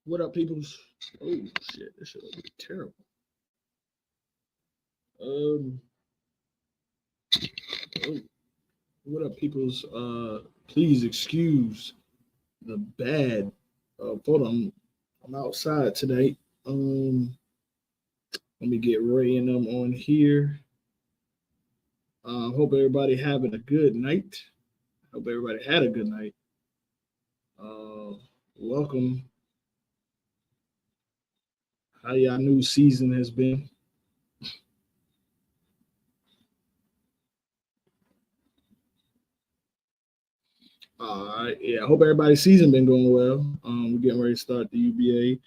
What up, peoples? Oh shit, this shit looks terrible. Um, oh, what up, peoples? Please excuse the bad. Hold on, I'm outside tonight. Let me get Ray and them on here. Hope everybody having a good night. Hope everybody had a good night. Uh, Welcome. How y'all new season has been? All right, yeah. I hope everybody's season been going well. We're getting ready to start the UBA.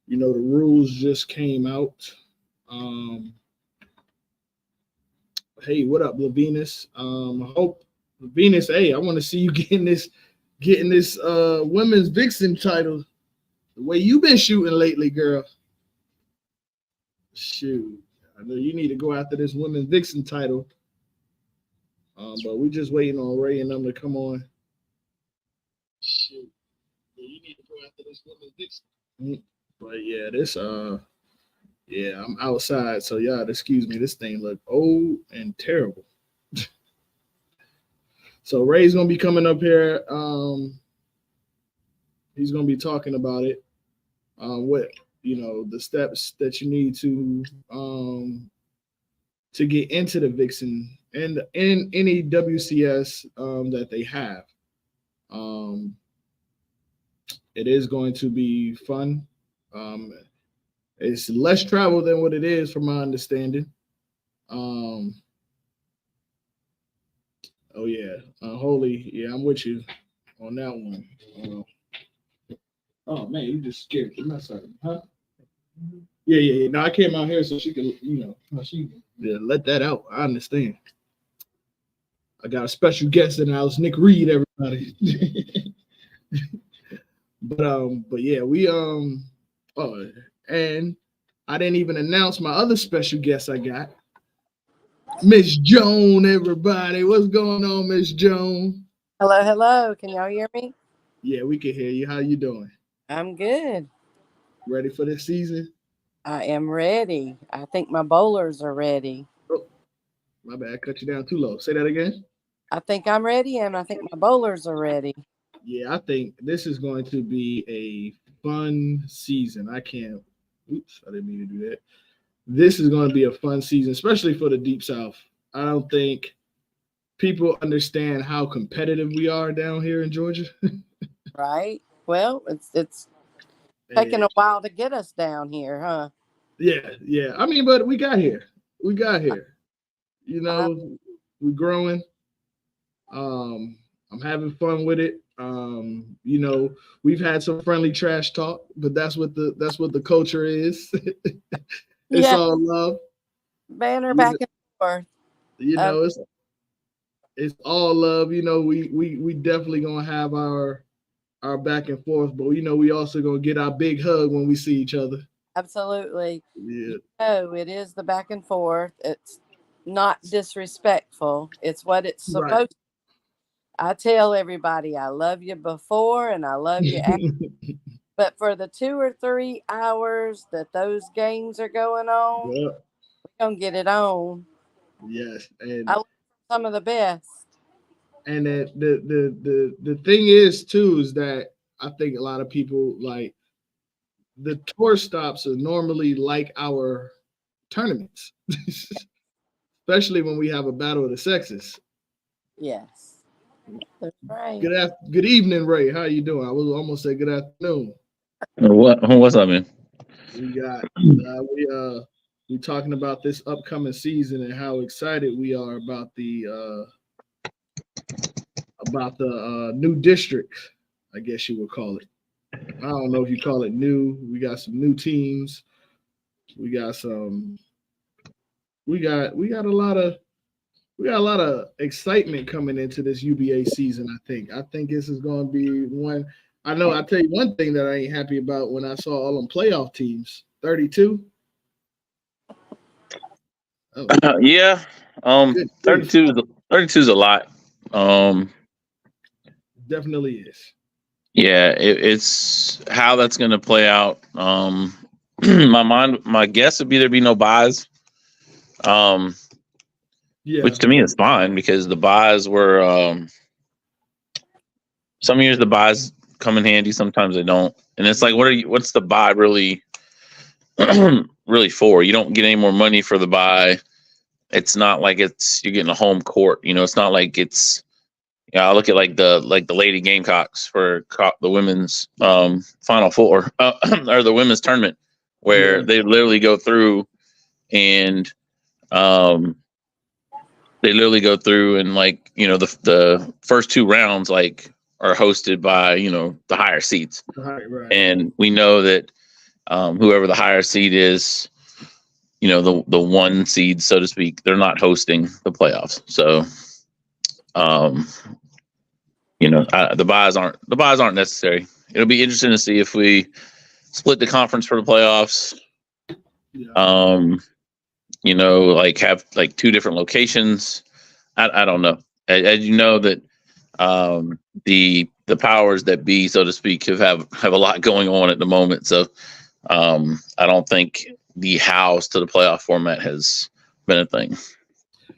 You know, the rules just came out. Um, hey, what up, Lavinus? I hope Lavinus. Hey, I want to see you getting this women's Vixen title. The way you've been shooting lately, girl. Shoot, I know you need to go after this women's Vixen title. But we just waiting on Ray and them to come on. Shoot, yeah, you need to go after this women's Vixen. But yeah, yeah, I'm outside, so y'all excuse me. This thing look old and terrible. So Ray's gonna be coming up here. He's gonna be talking about it. What the steps that you need to get into the Vixen and in any WCS that they have. Um, it is going to be fun. Um, it's less travel than what it is, from my understanding. Um, oh yeah, holy yeah, I'm with you on that one. Oh man, you just scared the mess out of me, huh? Yeah. No, I came out here so she could, she yeah, let that out. I understand. I got a special guest in the house, Nick Reed, everybody. but yeah, oh, and I didn't even announce my other special guest I got, Miss Joan. Everybody, what's going on, Miss Joan? Hello, hello. Can y'all hear me? Yeah, we can hear you. How you doing? I'm good. Ready for this season? I am ready. I think my bowlers are ready. Oh, my bad. I cut you down too low. Say that again. I think I'm ready, and I think my bowlers are ready. Yeah, I think this is going to be a fun season. I can't. Oops, I didn't mean to do that. This is going to be a fun season, especially for the Deep South. I don't think people understand how competitive we are down here in Georgia. Right? Well, it's taking And a while to get us down here, huh? yeah. I mean, but we got here. We got here. You I, know, we're growing. I'm having fun with it. We've had some friendly trash talk, but that's what the culture is. It's yeah, all love. banner You back know, and forth. you Um, know it's all love. We definitely gonna have our back and forth, but we also gonna get our big hug when we see each other. Absolutely. Yeah, It is the back and forth. It's not disrespectful. It's what it's right. supposed. I tell everybody I love you before and I love you after. But for the 2 or 3 hours that those games are going on, Yeah, we're gonna get it on. yes, I learned from some of the best. and the thing is too is that I think a lot of people like the tour stops are normally like our tournaments, especially when we have a battle of the sexes. Yes, that's right. Good evening, Ray. How you doing? I was almost say good afternoon. What's up, man? We got we talking about this upcoming season and how excited we are about the new district. I guess you would call it. I don't know if you call it new. We got some new teams. We got some. We got a lot of excitement coming into this UBA season. I think this is going to be one. I know. I tell you one thing that I ain't happy about when I saw all them playoff teams. 32. Oh, Yeah, good grief! 32 is a lot. Um, Definitely is. Yeah, it's how that's going to play out. My guess would be there'd be no buys. Um, Yeah. which to me is fine because the buys were some years the buys come in handy, sometimes they don't. And it's like, what's the buy really really for? You don't get any more money for the buy. It's not like you're getting a home court. It's not like it's. Yeah, I look at like the Lady Gamecocks for the women's Final Four or the women's tournament, where they literally go through and um, like the first two rounds like are hosted by the higher seeds, Right. and we know that whoever the higher seed is, the one seed, so to speak, they're not hosting the playoffs. So the buys aren't necessary. It'll be interesting to see if we split the conference for the playoffs. Yeah. Like have like two different locations. I don't know. As you know that the powers that be, so to speak, have a lot going on at the moment. So I don't think the house to the playoff format has been a thing.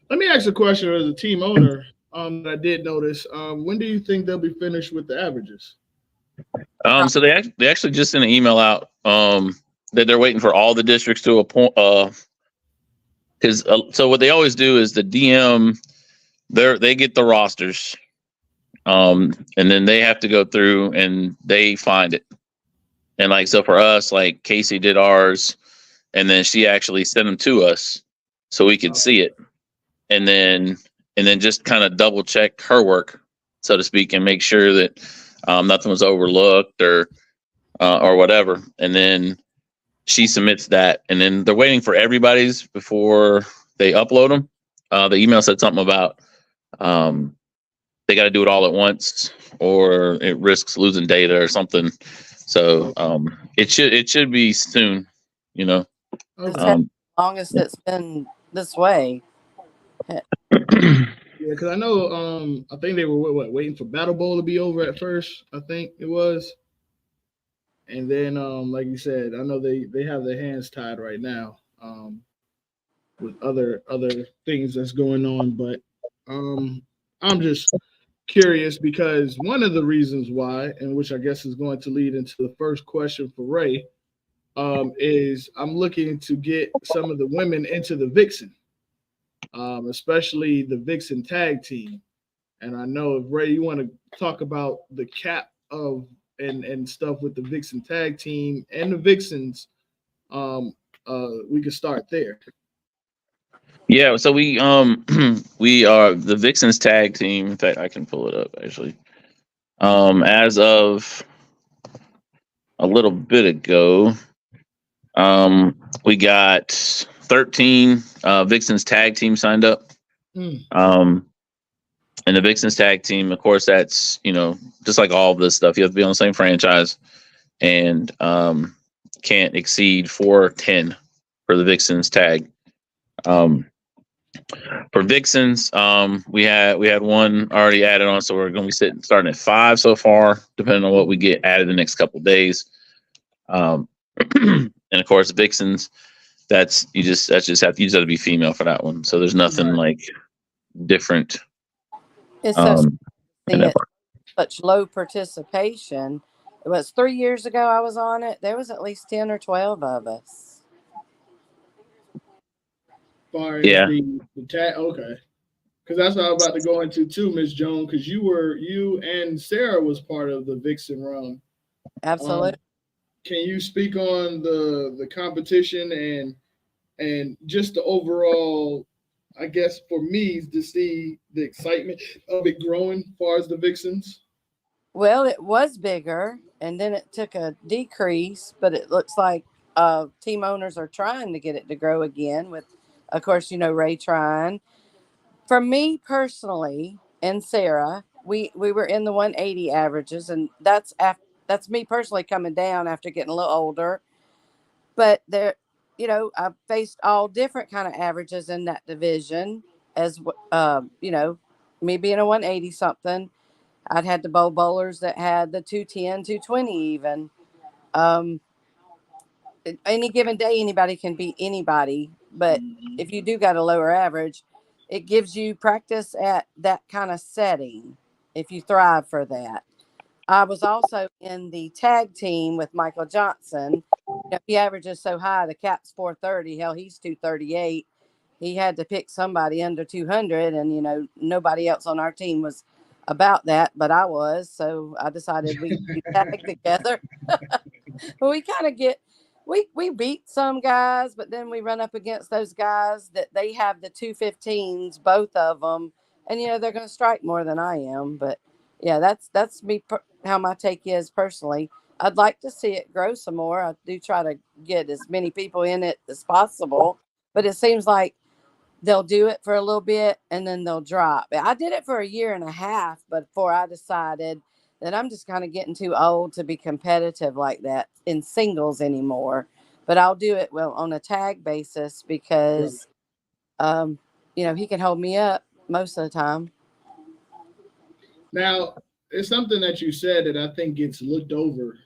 Let me ask a question as a team owner. That I did notice. When do you think they'll be finished with the averages? So they actually just sent an email out that they're waiting for all the districts to appoint. Because so what they always do is the DM, they get the rosters, and then they have to go through and they find it. And like so for us, like Casey did ours, and then she actually sent them to us so we could see it, and then just kind of double check her work, so to speak, and make sure that nothing was overlooked or whatever. And then she submits that, and then they're waiting for everybody's before they upload them. The email said something about they got to do it all at once, or it risks losing data or something. So it should be soon. It's the longest it's been this way. Yeah, because I know I think they were waiting for Battle Bowl to be over at first. I think it was, and then like you said, I know they have their hands tied right now with other things that's going on. But I'm just curious because one of the reasons why, and which I guess is going to lead into the first question for Ray, is I'm looking to get some of the women into the Vixen, especially the Vixen tag team. And I know if Ray, you want to talk about the cap of and stuff with the Vixen tag team and the Vixens, we could start there. Yeah, so we we are the Vixens tag team. In fact, I can pull it up actually. As of a little bit ago, we got 13 Vixens tag team signed up. And the Vixens tag team, of course, that's just like all of this stuff, you have to be on the same franchise, and can't exceed 410 for the Vixens tag. For Vixens, we had one already added on, so we're going to be starting at 5 so far, depending on what we get added the next couple of days. And of course, Vixens, you just have to be female for that one. So there's nothing like different. It's such low participation. It was 3 years ago I was on it. There was at least 10 or 12 of us. Yeah. The tag, okay. Because that's what I was about to go into too, Miss Joan. Because you and Sarah was part of the Vixen run. Absolutely. Can you speak on the competition and just the overall? I guess for me to see the excitement of it growing as far as the Vixens. Well, it was bigger, and then it took a decrease, but it looks like team owners are trying to get it to grow again. With, of course, Ray trying. For me personally and Sarah, we were in the 180 averages, and that's me personally coming down after getting a little older. But there, I've faced all different kind of averages in that division. As me being a 180 something, I'd had to bowl bowlers that had the 210, 220 even. Any given day, anybody can beat anybody. But if you do got a lower average, it gives you practice at that kind of setting if you thrive for that. I was also in the tag team with Michael Johnson. He averages so high, the cap's 430. Hell, he's 238. He had to pick somebody under 200, and nobody else on our team was about that, but I was. So I decided we tag together. We kind of we beat some guys, but then we run up against those guys that they have the 215s, both of them, and they're going to strike more than I am. But yeah, that's me, how my take is personally. I'd like to see it grow some more. I do try to get as many people in it as possible, but it seems like they'll do it for a little bit and then they'll drop. I did it for a year and a half before I decided that I'm just kind of getting too old to be competitive like that in singles anymore. But I'll do it on a tag basis because, he can hold me up most of the time. Now, it's something that you said that I think gets looked over,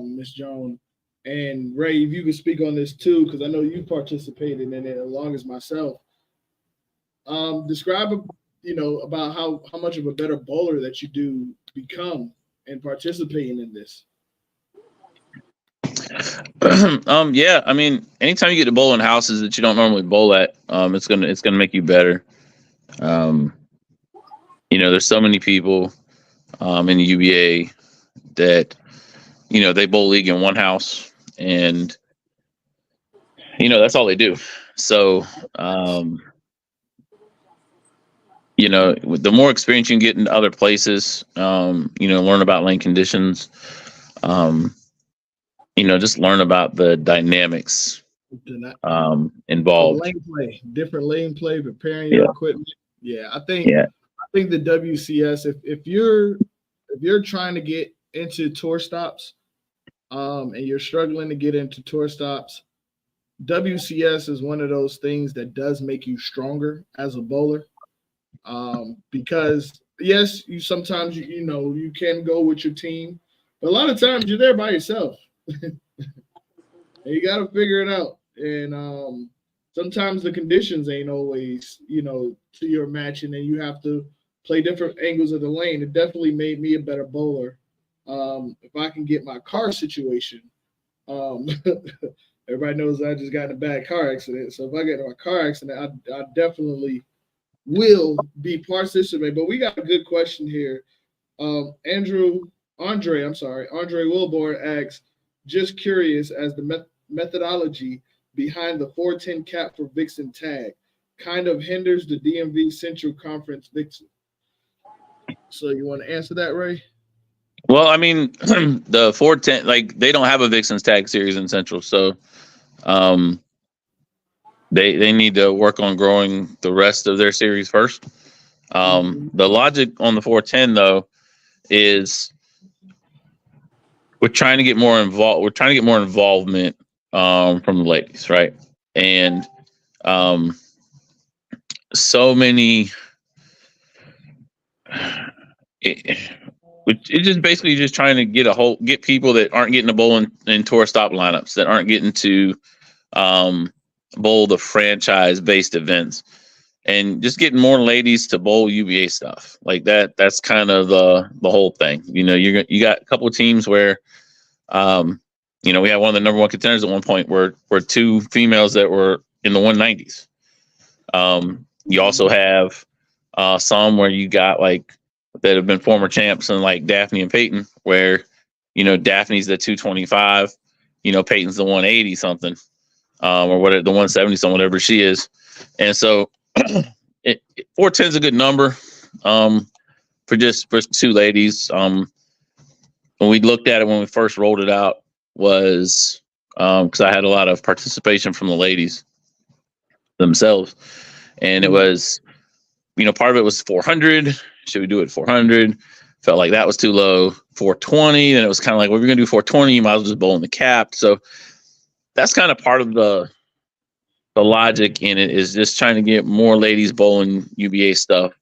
Miss Joan. And Ray, if you could speak on this too, because I know you participated in it along as myself. Describe, about how much of a better bowler that you do become and participating in this. Yeah, I mean, anytime you get to bowl in houses that you don't normally bowl at, it's gonna make you better. There's so many people in the UBA that they bowl league in one house, and that's all they do. So the more experience you can get in other places, learn about lane conditions, just learn about the dynamics involved. Lane play, different lane play, preparing your equipment. Yeah, I think the WCS, if you're trying to get into tour stops, and you're struggling to get into tour stops, WCS is one of those things that does make you stronger as a bowler. Because yes, you sometimes you can go with your team, but a lot of times you're there by yourself. And you got to figure it out. And sometimes the conditions ain't always, to your match, and then you have to play different angles of the lane. It definitely made me a better bowler. If I can get my car situation, everybody knows I just got in a bad car accident. So if I get in a car accident, I definitely will be participating. But we got a good question here. Andre Wilborn asks, just curious as the methodology behind the 410 cap for Vixen tag kind of hinders the DMV Central Conference Vixen. So you want to answer that, Ray? Well, I mean, the 410, they don't have a Vixens tag series in Central, so they need to work on growing the rest of their series first. The logic on the 410 though is we're trying to get more involved. We're trying to get more involvement from the ladies, right? And so many. It's just basically just trying to get people that aren't getting to bowl in tour stop lineups, that aren't getting to bowl the franchise based events, and just getting more ladies to bowl UBA stuff like that. That's kind of the whole thing. You got a couple of teams where we had one of the number one contenders at one point were two females that were in the 190s. You also have some where you got that have been former champs, and like Daphne and Peyton, where Daphne's the 225, Peyton's the 180 something, or whatever, the 170 something, whatever she is. And so 410 is a good number for two ladies. When we looked at it when we first rolled it out was because I had a lot of participation from the ladies themselves, and it was part of it was 400. Should we do it 400? Felt like that was too low. 420, and it was kind of like, well, if you're gonna do 420, you might as well just bowl in the cap. So that's kind of part of the logic in it, is just trying to get more ladies bowling UBA stuff,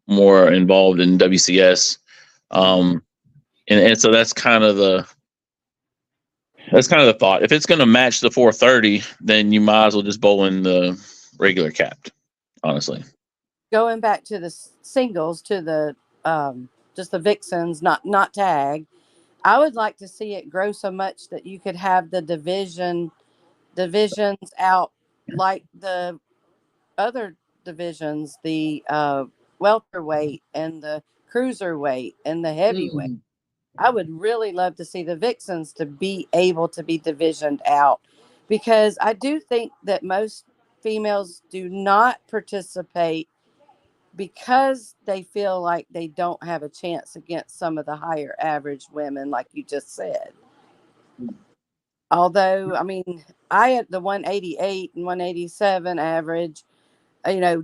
more involved in WCS. And so that's kind of the thought. If it's going to match the 430, then you might as well just bowl in the regular capped, honestly. Going back to the singles, to the just the Vixens, not tag. I would like to see it grow so much that you could have the divisions out like the other divisions, the welterweight and the cruiserweight and the heavyweight. I would really love to see the Vixens to be able to be divisioned out, because I do think that most females do not participate because they feel like they don't have a chance against some of the higher average women, like you just said. Although, I mean, I had the 188 and 187 average.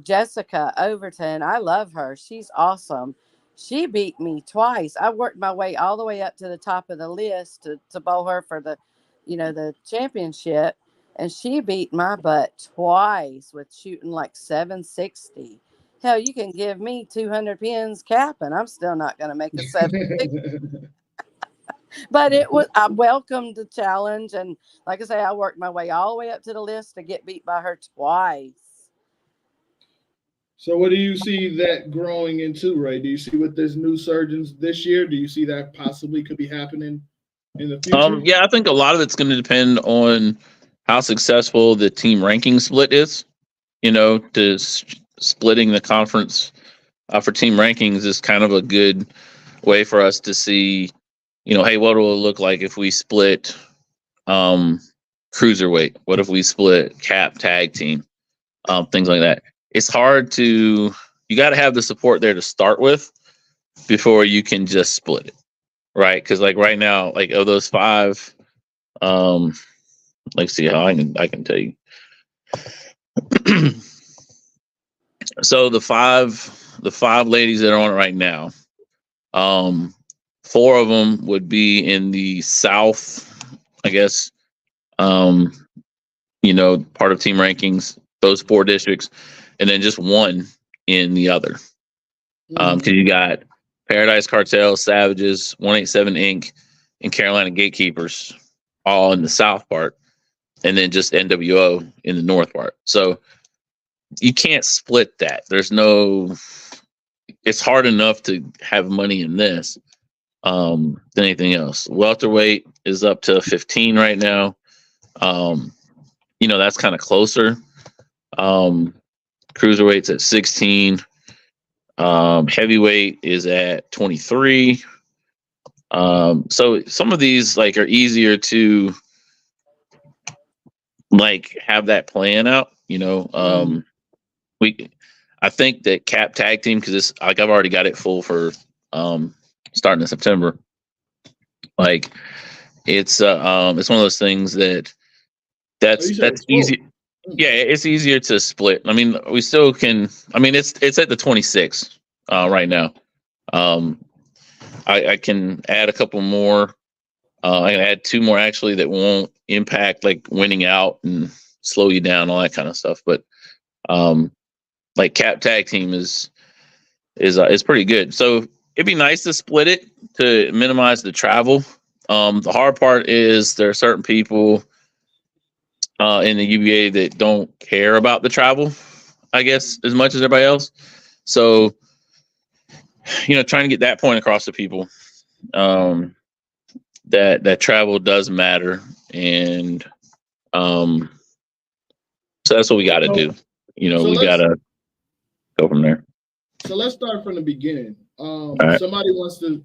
Jessica Overton, I love her. She's awesome. She beat me twice. I worked my way all the way up to the top of the list to bowl her for the championship. And she beat my butt twice with shooting like 760. Hell, you can give me 200 pins cap and I'm still not going to make a 760. But I welcomed the challenge. And like I say, I worked my way all the way up to the list to get beat by her twice. So what do you see that growing into, Ray? Do you see with this new surgeons this year? Do you see that possibly could be happening in the future? Yeah, I think a lot of it's going to depend on how successful the team ranking split is. Splitting the conference for team rankings is kind of a good way for us to see, hey, what will it look like if we split cruiserweight? What if we split cap tag team? Things like that. It's hard you got to have the support there to start with before you can just split it, right? Because like right now, like of those 5, let's see how I can tell you. So the five ladies that are on it right now, 4 of them would be in the South, I guess. Part of team rankings, those 4 districts, and then just 1 in the other. Because you got Paradise Cartel, Savages, 187 Inc., and Carolina Gatekeepers all in the South part, and then just NWO in the North part. So you can't split that. It's hard enough to have money in this than anything else. Welterweight is up to 15 right now. That's kind of closer. Cruiserweight's at 16. Heavyweight is at 23. So some of these are easier to have that plan out. I think that cap tag team, because it's I've already got it full for starting in September. It's one of those things that's easy. Yeah, it's easier to split. I mean, we still can. I mean, it's at the 26 right now. I can add a couple more. I can add 2 more actually that won't impact winning out and slow you down, all that kind of stuff. But cap tag team is pretty good. So it'd be nice to split it to minimize the travel. The hard part is there are certain people in the UBA that don't care about the travel, I guess, as much as everybody else. So, trying to get that point across to people, that travel does matter. And so that's what we got to do. We got to go from there. So let's start from the beginning. Right. Somebody wants to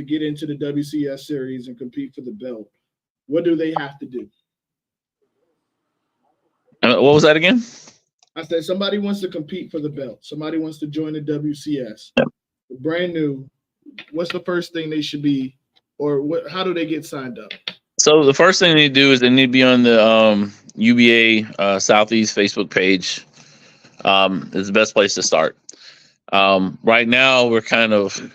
get into the WCS series and compete for the belt. What do they have to do? What was that again? I said somebody wants to compete for the belt. Somebody wants to join the WCS. Yep. Brand new. What's the first thing they should be, or how do they get signed up? So the first thing they do is they need to be on the UBA Southeast Facebook page. Is the best place to start. Right now, we're kind of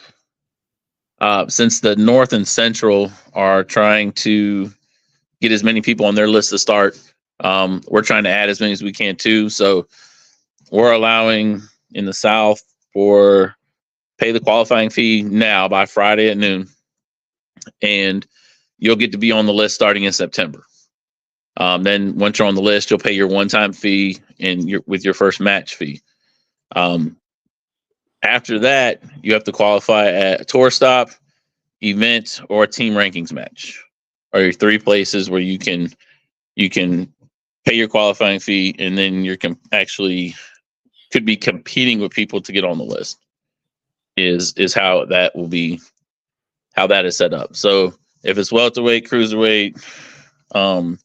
since the North and Central are trying to get as many people on their list to start. We're trying to add as many as we can too. So we're allowing in the South for pay the qualifying fee now by Friday at noon, and you'll get to be on the list starting in September. Then once you're on the list, you'll pay your one-time fee and with your first match fee. After that, you have to qualify at a tour stop, event, or a team rankings match, are your three places where you can pay your qualifying fee, and then you're actually could be competing with people to get on the list. Is how that will be, how that is set up. So if it's welterweight, cruiserweight, kind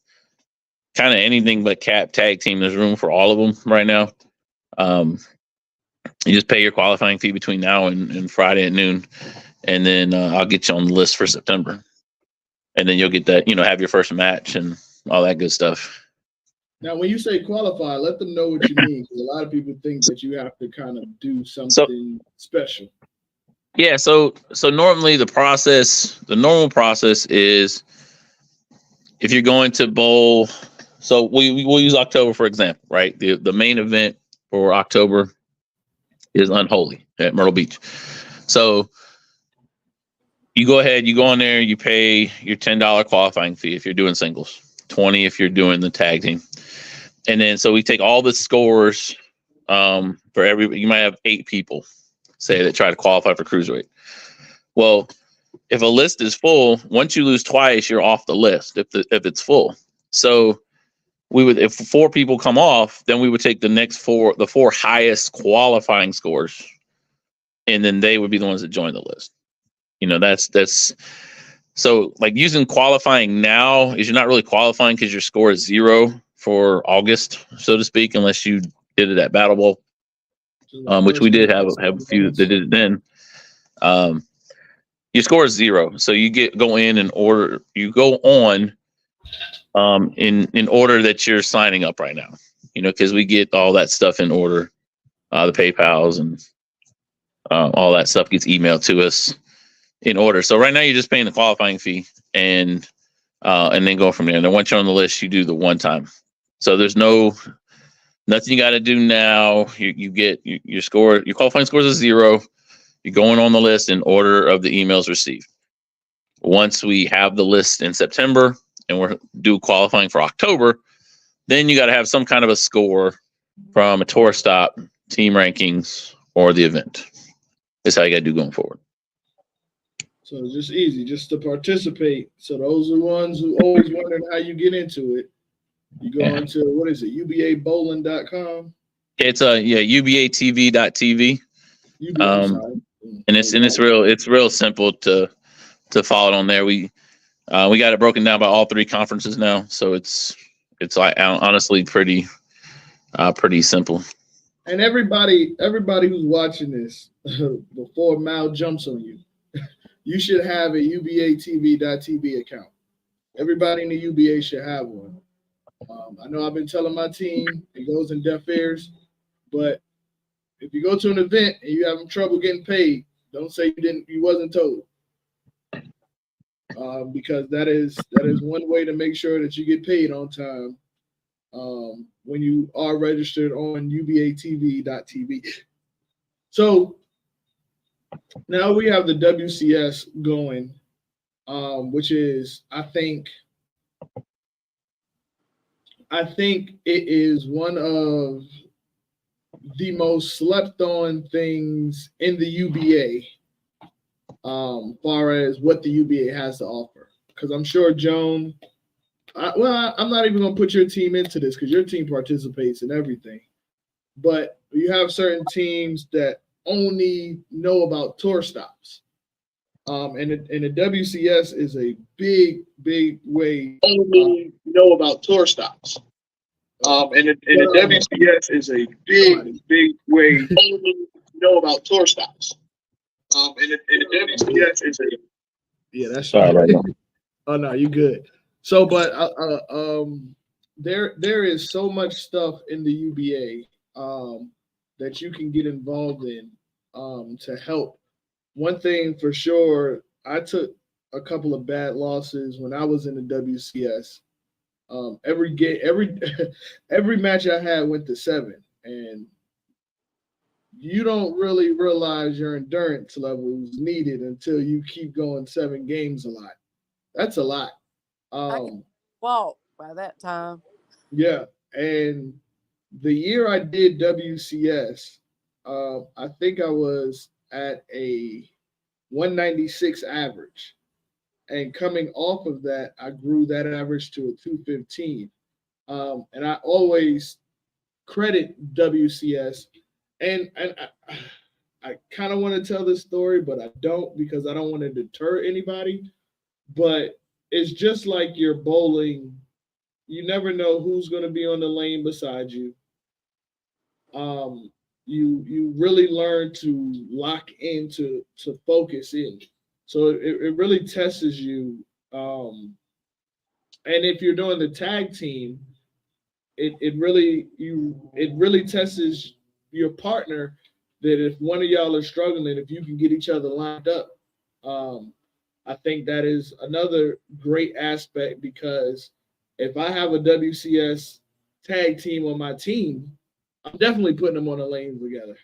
of anything but cap tag team, there's room for all of them right now. You just pay your qualifying fee between now and Friday at noon, and then I'll get you on the list for September, and then you'll get that, have your first match and all that good stuff. Now, when you say qualify, let them know what you mean, because a lot of people think that you have to kind of do something special. Yeah, so normally the normal process is, if you're going to bowl, so we'll use October for example, right? The main event for October is Unholy at Myrtle Beach. So you go ahead, you go on there, you pay your $10 qualifying fee if you're doing singles, $20 if you're doing the tag team. And then so we take all the scores for you might have 8 people, say, that try to qualify for cruiserweight. Well, if a list is full, once you lose twice, you're off the list if it's full. So if 4 people come off, then we would take the 4 highest qualifying scores, and then they would be the ones that join the list. That's so, like, using qualifying now is, you're not really qualifying because your score is 0 for August, so to speak, unless you did it at Battle Bowl, which we did have a few that did it then. Your score is 0, so you go in order. You go on in order that you're signing up right now. Because we get all that stuff in order, the PayPals and all that stuff gets emailed to us in order. So right now you're just paying the qualifying fee and then go from there. And then once you're on the list, you do the one time. So there's nothing you got to do now. You get your score. Your qualifying score is 0. You're going on the list in order of the emails received. Once we have the list in September and we're due qualifying for October, then you got to have some kind of a score from a tour stop, team rankings, or the event. That's how you got to do going forward. So it's just easy, just to participate. So those are the ones who always wondered how you get into it. You go into, what is it, UBAbowling.com? It's UBATV.tv. And it's real simple to follow it on there. We got it broken down by all 3 conferences now, so it's like, honestly pretty simple. And everybody who's watching this, before Mal jumps on you, you should have a UBATV.tv account. Everybody in the UBA should have one. I know I've been telling my team it goes in deaf ears, but if you go to an event and you're having trouble getting paid, don't say you wasn't told. Because that is one way to make sure that you get paid on time when you are registered on UBATV.tv. So now we have the WCS going, which is, I think it is one of the most slept on things in the UBA, far as what the UBA has to offer. Because I'm sure Joan, I'm not even going to put your team into this because your team participates in everything. But you have certain teams that only know about tour stops. And the WCS is a big way only know about tour stops. And the WCS is a big way only know about tour stops. And the WCS is a that's sorry right now. Oh no, you good. So, but there is so much stuff in the UBA that you can get involved in to help. One thing for sure, I took a couple of bad losses when I was in the WCS. Every match I had went to 7, and you don't really realize your endurance levels needed until you keep going 7 games a lot. That's a lot. I could Um, walk by that time. yeah, and the year I did WCS, I think I was at a 196 average, and coming off of that, I grew that average to a 215. And I always credit WCS, and I kind of want to tell this story, but I don't because I don't want to deter anybody. But it's just like you're bowling. You never know who's going to be on the lane beside you. You really learn to lock in to focus in. So it really tests you. And if you're doing the tag team, it really tests your partner that if one of y'all are struggling, if you can get each other lined up. Um, I think that is another great aspect because if I have a WCS tag team on my team, I'm definitely putting them on the lanes together.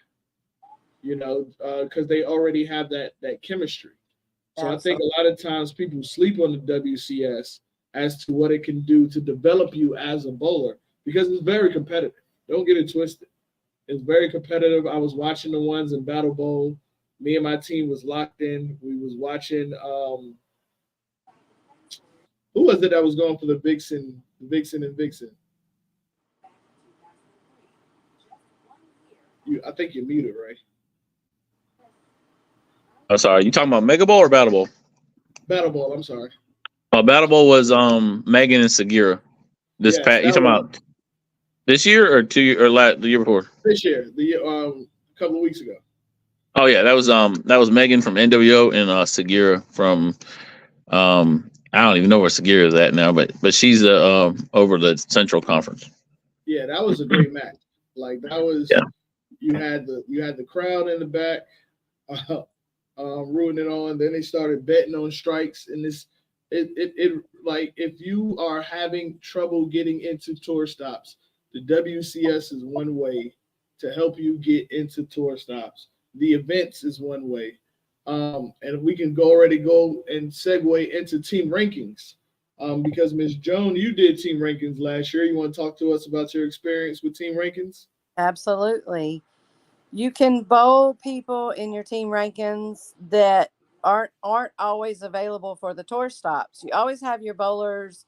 Because they already have that chemistry. So I think Absolutely. a lot of times people sleep on the WCS as to what it can do to develop you as a bowler because it's very competitive. Don't get it twisted. It's very competitive. I was watching the ones in Battle Bowl. Me and my team was locked in. We was watching. Who was it that was going for the Vixen and Vixen? I think you're muted, right? I'm sorry. You talking about Mega Bowl or Battle Bowl? Battle Bowl. I'm sorry. Battle Bowl was Megan and Segura. Yes, You that talking was about this year or 2 year or the year before? this year. A couple of weeks ago. Oh yeah, that was Megan from NWO and Segura from I don't even know where Segura is at now, but she's over the Central Conference. Yeah, that was a great match. Like that was Yeah. you had the crowd in the back, rooting it on. Then they started betting on strikes, and it like if you are having trouble getting into tour stops, the WCS is one way to help you get into tour stops. The events is one way, and we can go and segue into team rankings. Because Ms. Joan, you did team rankings last year. You want to talk to us about your experience with team rankings? Absolutely. You can bowl people in your team rankings that aren't always available for the tour stops. You always have your bowlers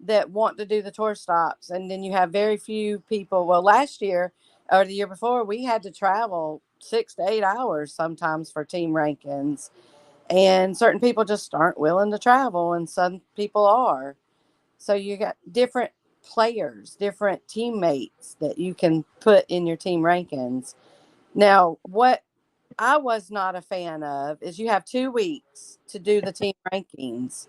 that want to do the tour stops, and then you have very few people. Well, last year or the year before, we had to travel 6 to 8 hours sometimes for team rankings, and certain people just aren't willing to travel, and some people are. So you got different players, different teammates that you can put in your team rankings. Now, what I was not a fan of is you have 2 weeks to do the team rankings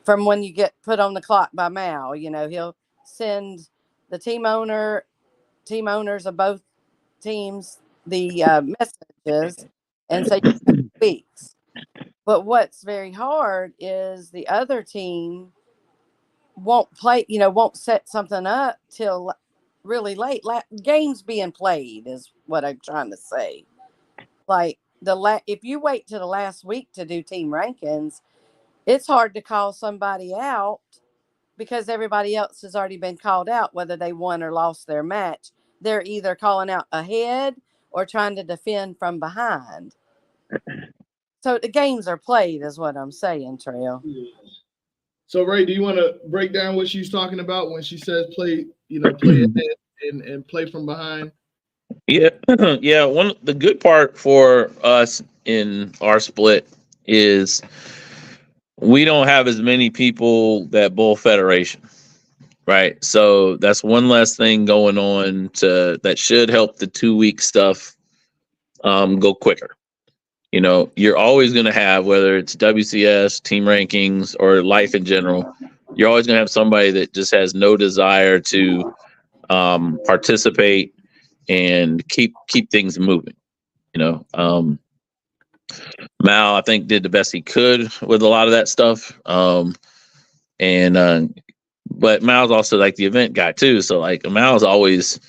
from when you get put on the clock by Mal. He'll send the team owners of both teams, the messages, and say you have 2 weeks. But what's very hard is the other team won't play, won't set something up till really late. Games being played is what I'm trying to say. Like if you wait to the last week to do team rankings, it's hard to call somebody out because everybody else has already been called out, whether they won or lost their match. They're either calling out ahead or trying to defend from behind. So the games are played, is what I'm saying, Trail. Yeah. So Ray, do you want to break down what she's talking about when she says play ahead and play from behind? Yeah, yeah. The good part for us in our split is we don't have as many people that bowl federation, right? So that's one less thing going on that should help the 2 week stuff go quicker. You're always going to have, whether it's WCS, team rankings, or life in general, you're always going to have somebody that just has no desire to participate and keep things moving. Mal, I think, did the best he could with a lot of that stuff. And but Mal's also like the event guy too. So like Mal's always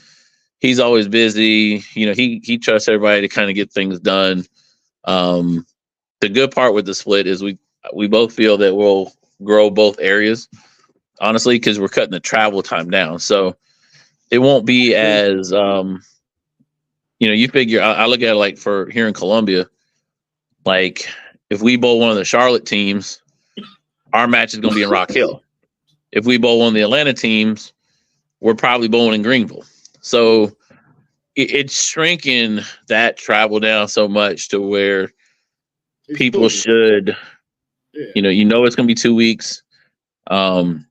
he's always busy. He trusts everybody to kind of get things done. The good part with the split is we both feel that we'll grow both areas, honestly, because we're cutting the travel time down. So it won't be as you figure. I look at it like for here in Columbia, like if we bowl one of the Charlotte teams, our match is going to be in Rock Hill. If we bowl one of the Atlanta teams, we're probably bowling in Greenville. So it's shrinking that travel down so much to where people should, it's going to be 2 weeks. I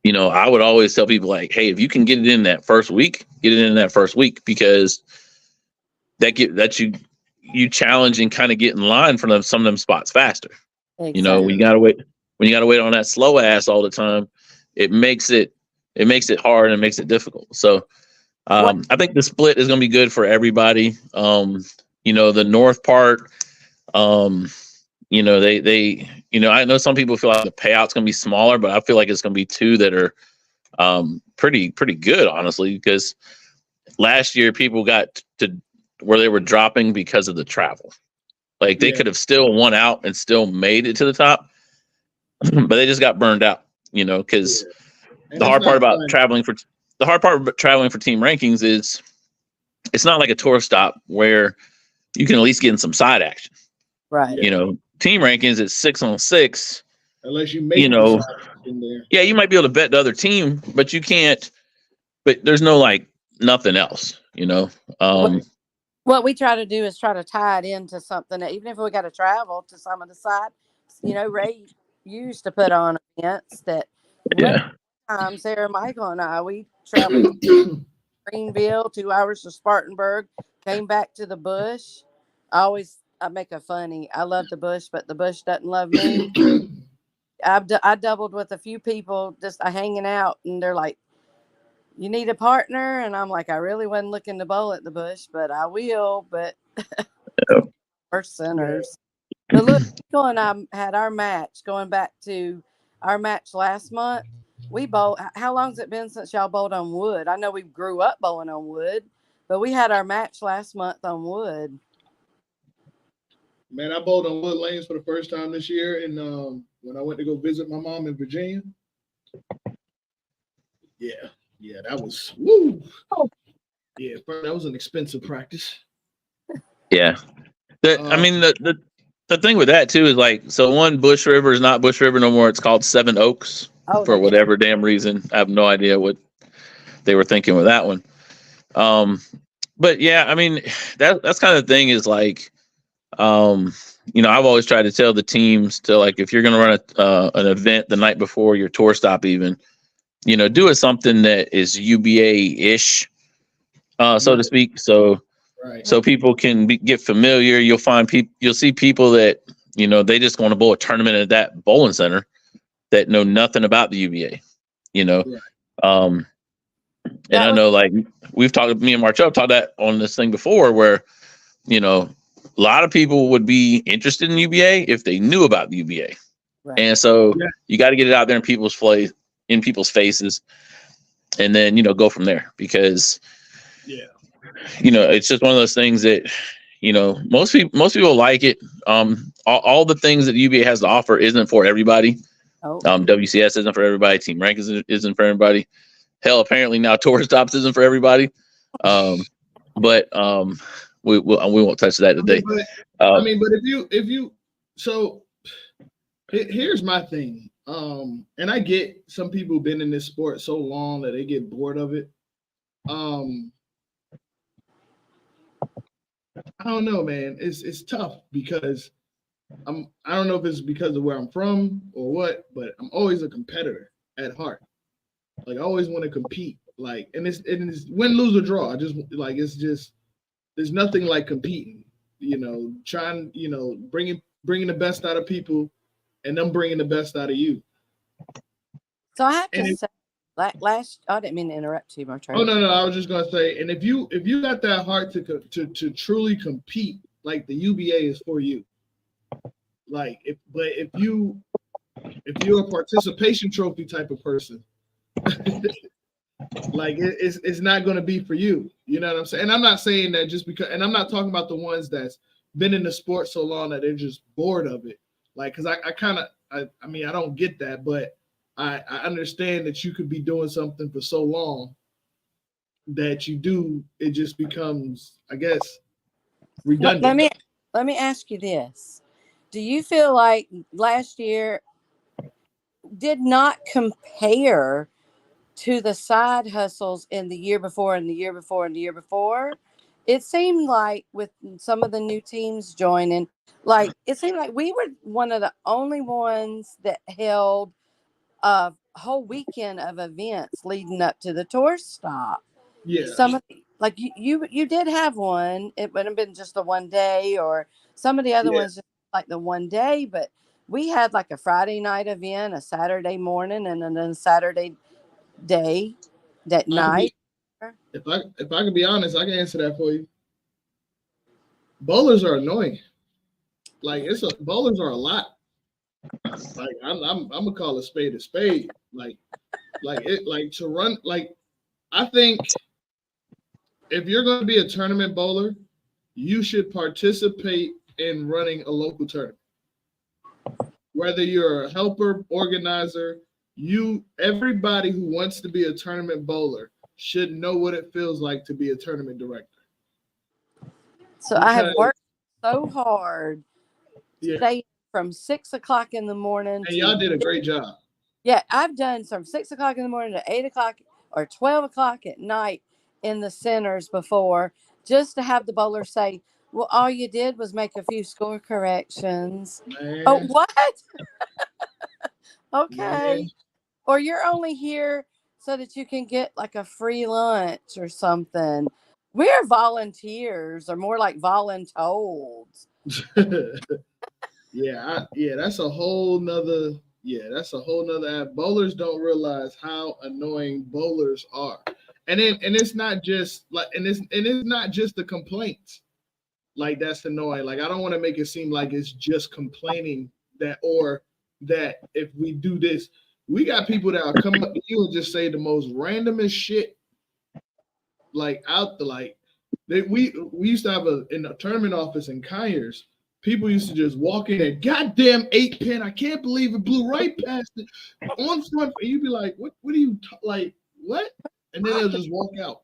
would always tell people like, hey, if you can get it in that first week, get it in that first week, because that you challenge and kind of get in line for some of them spots faster. Exactly. When you gotta wait on that slow ass all the time, it makes it hard and it makes it difficult. So I think the split is going to be good for everybody. The north part, I know some people feel like the payout's going to be smaller, but I feel like it's going to be two that are pretty good, honestly, because last year people got to where they were dropping because of the travel. Like they could have still won out and still made it to the top, but they just got burned out, because the hard part about traveling for Team Rankings is it's not like a tour stop where you can at least get in some side action. Right. Team Rankings is 6-on-6. Unless you make in there. Yeah, you might be able to bet the other team, but you can't. But there's no nothing else. What we try to do is try to tie it into something that, even if we got to travel to some of the side, Ray used to put on events that. Yeah. Sarah, Michael, and I, we traveled to Greenville, 2 hours to Spartanburg, came back to the bush. I make a funny. I love the bush, but the bush doesn't love me. I doubled with a few people just hanging out, and they're like, "You need a partner?" And I'm like, "I really wasn't looking to bowl at the bush, but I will." But we're sinners. But look, Michael and I had our match going back to our match last month. We bowl. How long's it been since y'all bowled on wood? I know we grew up bowling on wood, but we had our match last month on wood. Man, I bowled on wood lanes for the first time this year, and when I went to go visit my mom in Virginia. Yeah, that was woo. Yeah, that was an expensive practice. Yeah, the thing with that too is one Bush River is not Bush River no more. It's called Seven Oaks for whatever damn reason. I have no idea what they were thinking with that one. But yeah, that's kind of the thing is I've always tried to tell the teams to if you're going to run an event the night before your tour stop, even, do it something that is UBA-ish, so to speak. So people can get familiar. You'll see people that, they just want to bowl a tournament at that bowling center that know nothing about the UBA, and I know we've talked, me and Marcello talked that on this thing before where, a lot of people would be interested in UBA if they knew about the UBA. Right. And so you got to get it out there in people's faces, and then, go from there, because, it's just one of those things that, most people like it. All the things that UBA has to offer isn't for everybody. WCS isn't for everybody. Team Rankings isn't for everybody. Hell, apparently now tour stops isn't for everybody. But we won't touch that today. But if you so here's my thing. And I get some people been in this sport so long that they get bored of it. I don't know, man. It's tough because I don't know if it's because of where I'm from or what, but I'm always a competitor at heart. I always want to compete. And it's win, lose, or draw. I just it's just there's nothing like competing. Trying, bringing the best out of people, and them bringing the best out of you. So I have to say, I didn't mean to interrupt you, Marcello. Oh no, I was just gonna say, and if you got that heart to truly compete, the UBA is for you. If you're a participation trophy type of person, like it's not going to be for you. You know what I'm saying? And I'm not saying that just because, and I'm not talking about the ones that's been in the sport so long that they're just bored of it. Like, because I kind of, I mean, I don't get that, but I understand that you could be doing something for so long that you do, it just becomes, I guess, redundant. Let me ask you this. Do you feel like last year did not compare to the side hustles in the year before and the year before and the year before? It seemed like with some of the new teams joining, like it seemed like we were one of the only ones that held a whole weekend of events leading up to the tour stop. Yeah, Some of like you did have one. It would have been just the one day, or some of the other yeah. ones just like the one day. But we had like a Friday night event, a Saturday morning, and then a Saturday day, that I could night. be, if I could be honest, I can answer that for you. Bowlers are annoying. Like bowlers are a lot. Like I'm gonna call a spade a spade. Like to run. Like I think if you're going to be a tournament bowler, you should participate in running a local tournament. Whether you're a helper, organizer, everybody who wants to be a tournament bowler should know what it feels like to be a tournament director. So I have Because worked so hard, yeah, staying from 6 o'clock in the morning and y'all to did a great job. yeah, I've done from 6 o'clock in the morning to 8 o'clock or 12 o'clock at night in the centers before, just to have the bowler say, "Well, all you did was make a few score corrections." Oh, Man, what? man. Okay. Or you're only here so that you can get like a free lunch or something. We're volunteers, or more like voluntold. Yeah, that's a whole nother. Yeah, that's a whole nother app. Bowlers don't realize how annoying bowlers are, and it's not just like, and it's not just the complaints. Like that's annoying. Like I don't want to make it seem like it's just complaining that, or that if we do this, we got people that will come up to you and just say the most randomest shit, like out the like. We used to have in a tournament office in Conyers. People used to just walk in and goddamn 8 pin. I can't believe it blew right past it on front. And you'd be like, what are you like? What? And then they'll just walk out.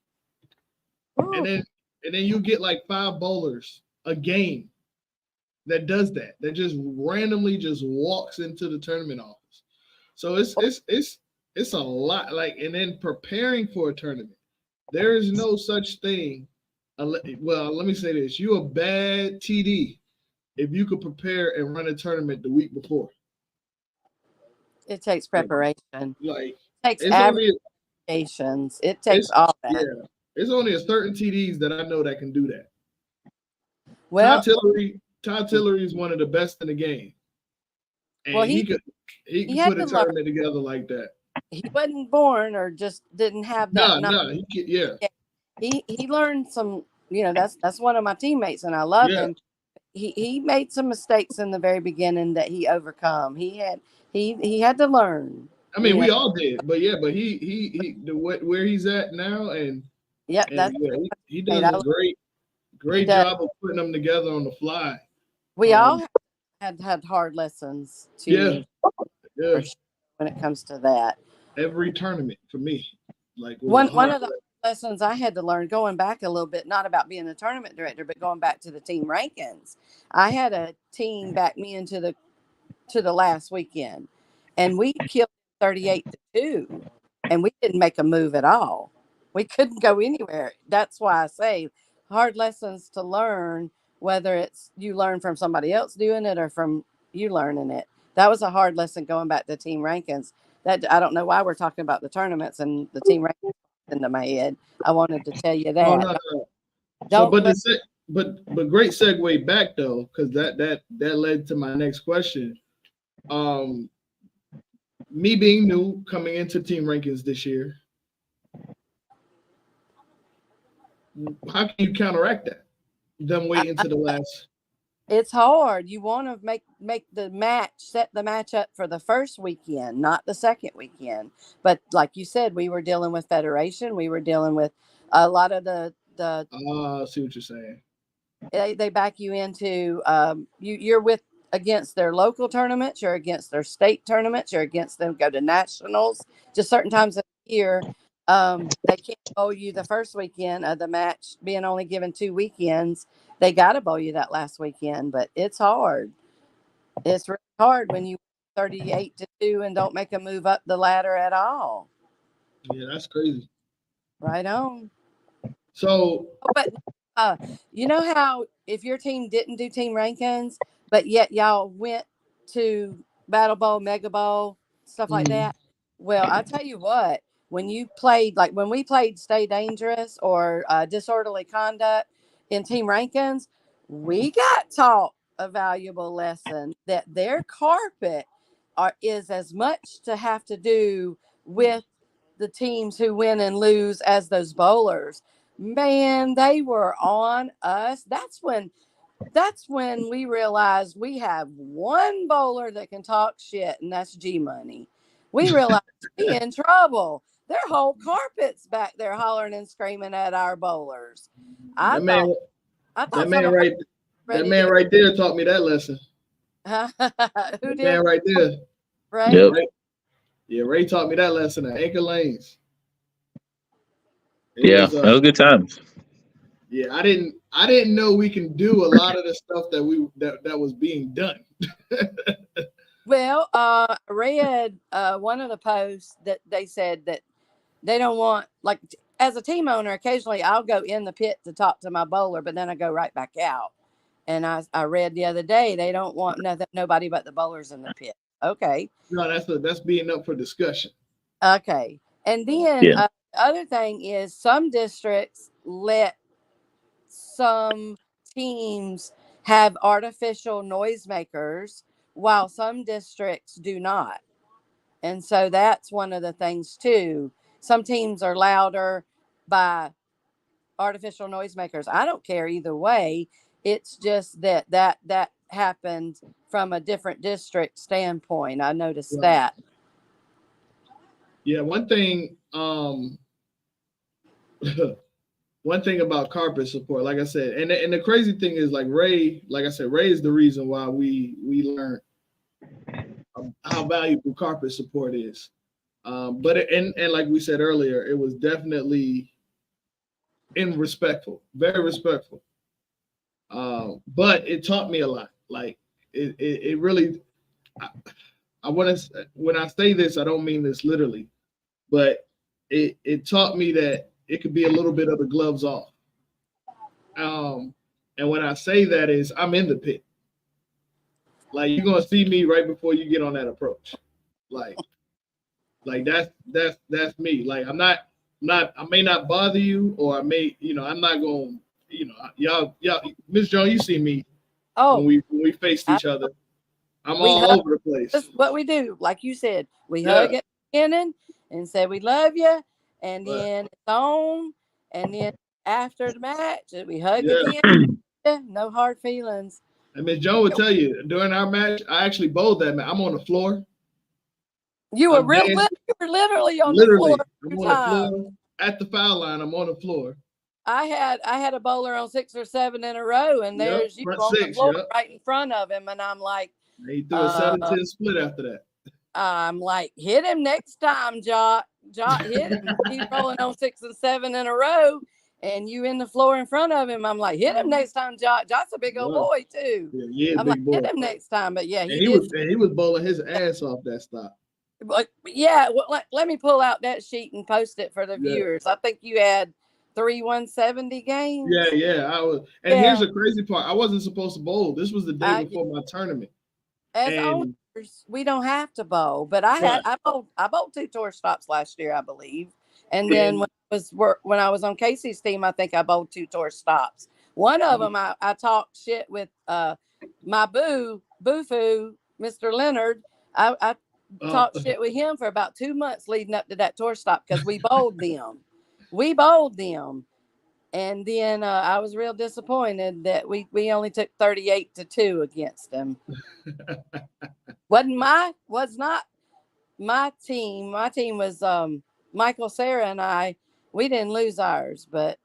And Ooh. then you get like 5 bowlers a game that does that. That just randomly just walks into the tournament office. So it's a lot. Like, and then preparing for a tournament. There is no such thing. Well, let me say this: you a bad TD if you could prepare and run a tournament the week before. It takes Like, preparation. like It takes it's only applications. It takes it's all yeah, that. it's only a certain TDs that I know that can do that. Well, Todd Tillery is one of the best in the game, well, and he he could had put a to learn. tournament together like that. He wasn't born or just didn't have that. No, no, yeah, He learned some. That's one of my teammates, and I love yeah. him. He made some mistakes in the very beginning that he overcome. He had to learn. I mean, we all did, but yeah, but where he's at now, Yep, and that's yeah, he great. does a He great does. job of putting them together on the fly. We all had hard lessons Yeah, to yeah. when it comes to that. Every tournament for me, like, was a One hard of the lessons I had to learn, going back a little bit, not about being a tournament director, but going back to the team rankings. I had a team back me into the last weekend, and we killed 38-2, and we didn't make a move at all. We couldn't go anywhere. That's why I say hard lessons to learn, whether it's you learn from somebody else doing it or from you learning it. That was a hard lesson going back to team rankings. That I don't know why we're talking about the tournaments and the team rankings into my head. I wanted to tell you Oh that. no, no. So, Don't let but great segue back though, because that led to my next question. Um, me being new coming into team rankings this year, how can you counteract that? Them waiting to the last. It's hard. You want to make the match, set the match up for the first weekend, not the second weekend. But like you said, we were dealing with Federation. We were dealing with a lot of the I see what you're saying. they back you into you're with against their local tournaments, you're against their state tournaments, you're against them go to nationals. Just certain times of the year, they can't bowl you the first weekend of the match, being only given 2 weekends. They got to bowl you that last weekend, but it's hard. It's really hard when you 38-2 and don't make a move up the ladder at all. Yeah, that's crazy. Right on. So, But you know how if your team didn't do team rankings, but yet y'all went to Battle Bowl, Mega Bowl, stuff like that? Well, I tell you what, when you played, like when we played Stay Dangerous or Disorderly Conduct in team rankings, we got taught a valuable lesson that their carpet is as much to have to do with the teams who win and lose as those bowlers. Man, they were on us. That's when we realized we have one bowler that can talk shit, and that's G Money. We realized we in trouble. Their whole carpet's back there hollering and screaming at our bowlers. I thought that man right there taught me that lesson. Who did? Man right there. Right? Yep. Yeah, Ray taught me that lesson at Anchor Lanes. That was good times. Yeah, I didn't know we can do a lot of the stuff that was being done. Well, I read one of the posts that they said that they don't want, like, as a team owner, occasionally I'll go in the pit to talk to my bowler, but then I go right back out. And I read the other day they don't want nobody but the bowlers in the pit. Okay. No, that's being up for discussion. Okay. And then the other thing is some districts let some teams have artificial noisemakers while some districts do not. And so that's one of the things too. Some teams are louder by artificial noisemakers. I don't care either way. It's just that happened from a different district standpoint. I noticed that. Yeah, one thing one thing about carpet support, like I said, and the crazy thing is, like Ray is the reason why we learned how valuable carpet support is. But like we said earlier, it was definitely very respectful. But it taught me a lot. Like it really. I want to, when I say this, I don't mean this literally, but it taught me that it could be a little bit of the gloves off. And when I say that is, I'm in the pit. Like, you're gonna see me right before you get on that approach. Like that's me. Like, I may not bother you, or I may, I'm not gonna, y'all, Miss Jones, you see me when we faced each other. I'm all over the place. That's what we do. Like you said, we hug at the beginning and say we love you, and then it's on, and then after the match, we hug again. No hard feelings. And Miss Joe would tell you, during our match, I actually bowled that match. I'm on the floor. You were literally on the floor. I'm on the floor at the foul line. I'm on the floor. I had a bowler on 6 or 7 in a row, and there's you on the floor right in front of him, and I'm like, he threw a 7-10 split after that. I'm like, hit him next time, Jot. Jot, hit him. He's rolling on 6 and 7 in a row, and you in the floor in front of him. I'm like, hit him next time, Jot. Jot's a big old boy too. Yeah, I'm big like, boy. hit him next time. But yeah, he was bowling his ass off that stop. But yeah, well, let me pull out that sheet and post it for the viewers. I think you had 3 170 games. Yeah, I was. And here's the crazy part: I wasn't supposed to bowl. This was the day before my tournament. As owners, we don't have to bowl, but I bowled 2 tour stops last year, I believe. And then when I was on Casey's team, I think I bowled 2 tour stops. One of them, I talked shit with my boo-foo, Mr. Leonard. I talked shit with him for about 2 months leading up to that tour stop because we bowled them. And then I was real disappointed that we only took 38-2 against them. Was not my team. My team was Michael, Sarah, and I. We didn't lose ours, but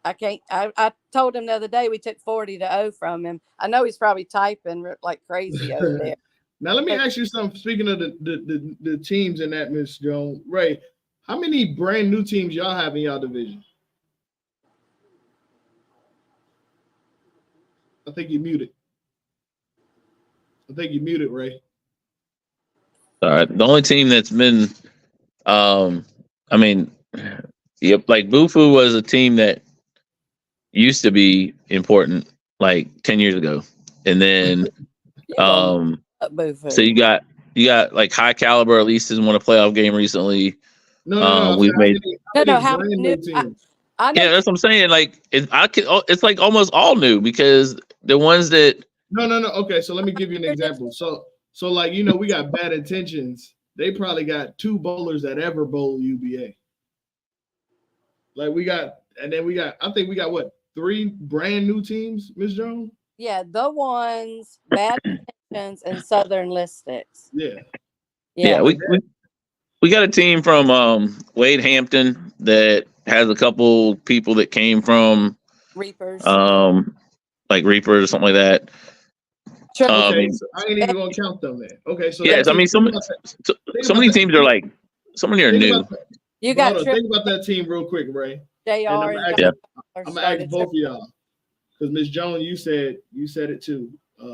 I can't. I told him the other day we took 40-0 from him. I know he's probably typing like crazy over there. Now let me ask you something. Speaking of the teams in that, Miss Jones, Ray, how many brand new teams y'all have in y'all division? I think you muted. Ray. All right. The only team that's been, I mean, yep, like Bufu was a team that used to be important like 10 years ago. And then, so you got like High Caliber at least has won a playoff game recently. No. We've made how many new teams? I know. Yeah, that's what I'm saying. Like it's like almost all new because the ones that No. Okay, so let me give you an example. So like we got Bad Intentions. They probably got 2 bowlers that ever bowl UBA. Like I think we got what, 3 brand new teams, Miss Jones? Yeah, the ones, Bad Intentions and Southern Listics. Yeah, we got a team from Wade Hampton that has a couple people that came from Reapers. Like Reapers or something like that. Okay, so I ain't even gonna count them there. Okay, so yes, I mean so many teams are like so many are new. You got think about that team real quick, Ray. JR. I'm gonna ask both of y'all because Miss Jones, you said it too.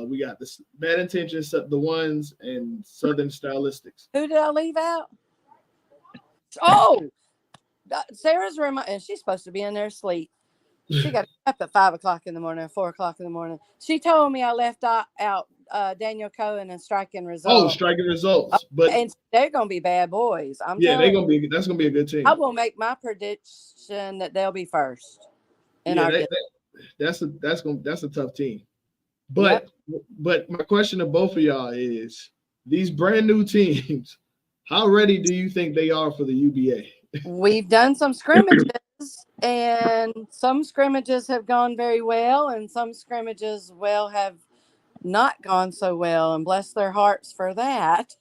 We got the Bad Intentions, the ones, and Southern Stylistics. Who did I leave out? Oh, Sarah's room, and she's supposed to be in there asleep. She got up at 5 o'clock in the morning, 4 o'clock in the morning. She told me I left out Daniel Cohen and Striking Results. Oh, Striking Results, but and they're gonna be bad boys. That's gonna be a good team. I will make my prediction that they'll be first. That's a tough team. But my question to both of y'all is these brand new teams. How ready do you think they are for the UBA? We've done some scrimmages, and some scrimmages have gone very well, and some scrimmages have not gone so well, and bless their hearts for that.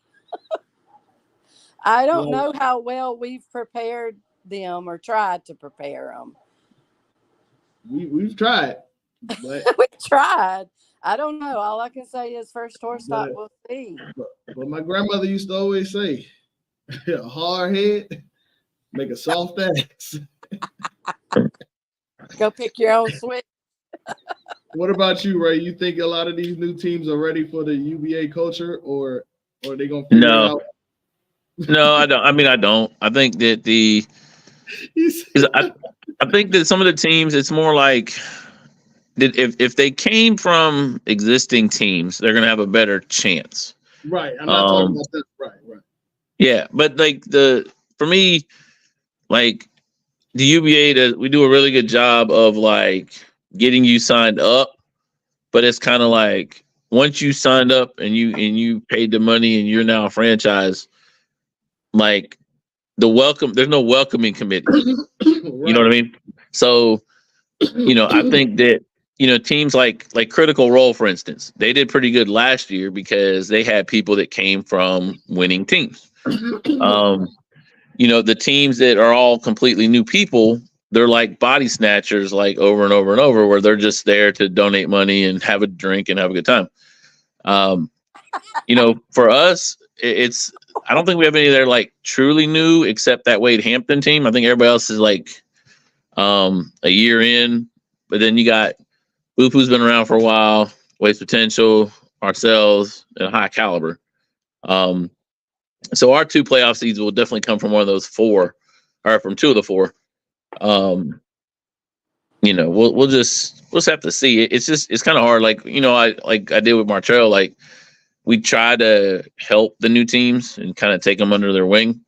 I don't know how well we've prepared them or tried to prepare them. We've tried, but we tried. I don't know. All I can say is first horse stop, we'll see. But my grandmother used to always say, a hard head, make a soft ass. Go pick your own switch. What about you, Ray? You think a lot of these new teams are ready for the UBA culture, or are they going to figure it out? No, I don't. I mean, I don't. I think that I think that some of the teams, it's more like that if they came from existing teams, they're going to have a better chance. Right. I'm not talking about that. Right. Yeah, but like for me, like the UBA, we do a really good job of like getting you signed up, but it's kind of like once you signed up and you paid the money and you're now a franchise, like there's no welcoming committee. Right. You know what I mean? So, I think that, teams like Critical Role, for instance, they did pretty good last year because they had people that came from winning teams. The teams that are all completely new people, they're like body snatchers, like over and over and over, where they're just there to donate money and have a drink and have a good time. For us, I don't think we have any that are like truly new except that Wade Hampton team. I think everybody else is like a year in, but then you got Boop, who's been around for a while, Waste Potential, ourselves, and High Caliber. So our 2 playoff seeds will definitely come from one of those 4, or from 2 of the 4. We'll just have to see. It's kind of hard. Like, I did with Martrell, like we try to help the new teams and kind of take them under their wing,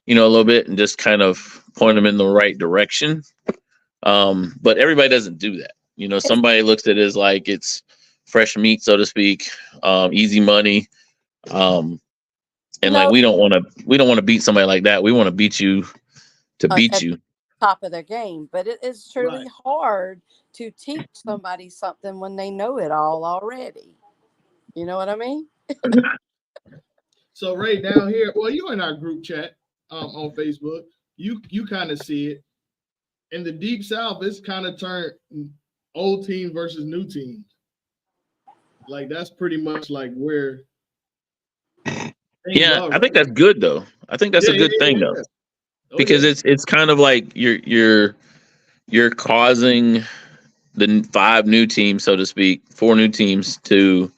a little bit and just kind of point them in the right direction. But everybody doesn't do that. Somebody looks at it as like it's fresh meat, so to speak, easy money. And like we don't want to beat somebody like that. We want to beat you to beat you. top of their game. But it is truly Right. hard to teach somebody something when they know it all already. You know what I mean? So right down here, well, you're in our group chat on Facebook. You kind of see it. In the deep south, it's kind of turned old team versus new teams. Like that's pretty much like where things Yeah, are I think right that's now. good though. I think that's Yeah, a yeah, good yeah, thing though, yeah. Oh because yeah. it's kind of like you're causing the five new teams, so to speak, four new teams to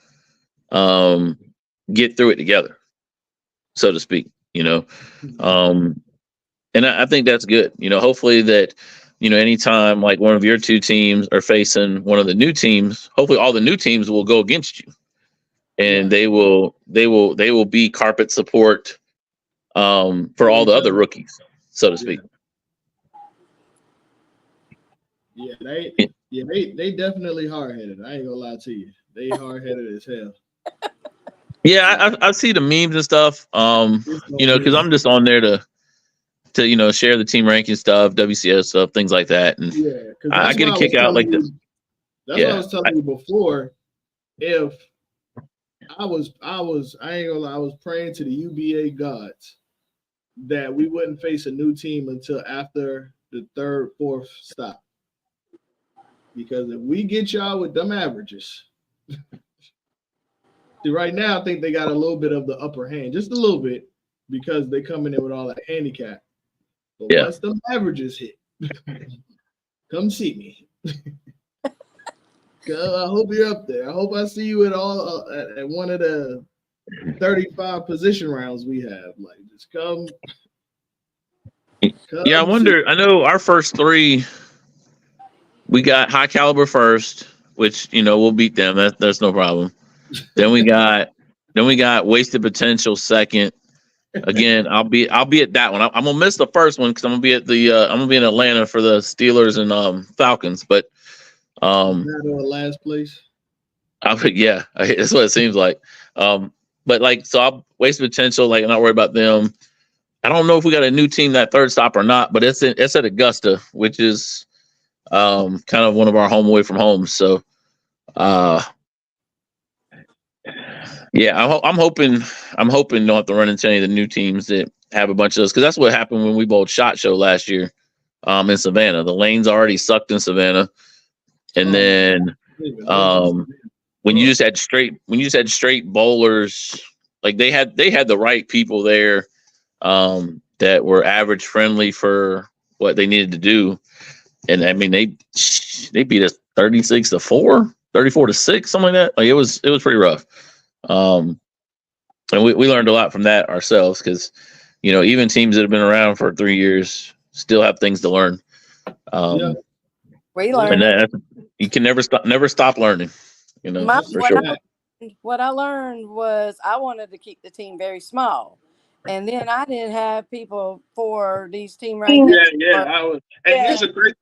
um get through it together, so to speak. Um, and I think that's good. Hopefully that anytime like one of your two teams are facing one of the new teams, hopefully all the new teams will go against you, and Right. they will be carpet support for For all the each other other. rookies, so to Yeah. speak. Yeah. They definitely hard headed. I ain't gonna lie to you. They hard headed as hell. Yeah, Like I see the memes and stuff. it's gonna be Because I'm just on there to share the team ranking stuff, WCS stuff, things like that, and yeah, because I that's get why a I was kick out telling like the you. That's what I yeah, was telling you before. If I ain't gonna lie, I was praying to the UBA gods that we wouldn't face a new team until after the third, fourth stop. Because if we get y'all with them averages, see, right now I think they got a little bit of the upper hand, just a little bit, because they coming in with all that handicap. But yeah, once them averages hit, come see me. I hope you're up there. I hope I see you at one of the 35 position rounds we have. Like, just yeah. I come see. wonder. I know our first three, we got high caliber first, which we'll beat them. That's no problem. Then we got wasted potential second. Again, I'll be at that one. I'm gonna miss the first one because I'm gonna be in Atlanta for the Steelers and Falcons. But um, Battle of last place. yeah, that's what it seems like. Um, but like, so I'll waste potential. Like, I'm not worried about them. I don't know if we got a new team that third stop or not, but it's at Augusta, which is kind of one of our home away from home. So uh, yeah, I'm hoping don't have to run into any of the new teams that have a bunch of those because that's what happened when we bowled Shot Show last year in Savannah. The lanes already sucked in Savannah, and Oh man, then I didn't even mention um, Savannah. when you Oh, just had straight bowlers, like they had the right people there that were average friendly for what they needed to do. And I mean they beat us 36-4, 34-6, something like that. Like it was pretty rough. Um, and we learned a lot from that ourselves because even teams that have been around for 3 years still have things to learn. yeah, Um, We yeah. and learned it. you can never stop learning. That's a For What sure. I learned was I wanted to keep the team very small, and then I didn't have people for these team rankings. yeah, yeah. Or I was, and yeah, here's a great.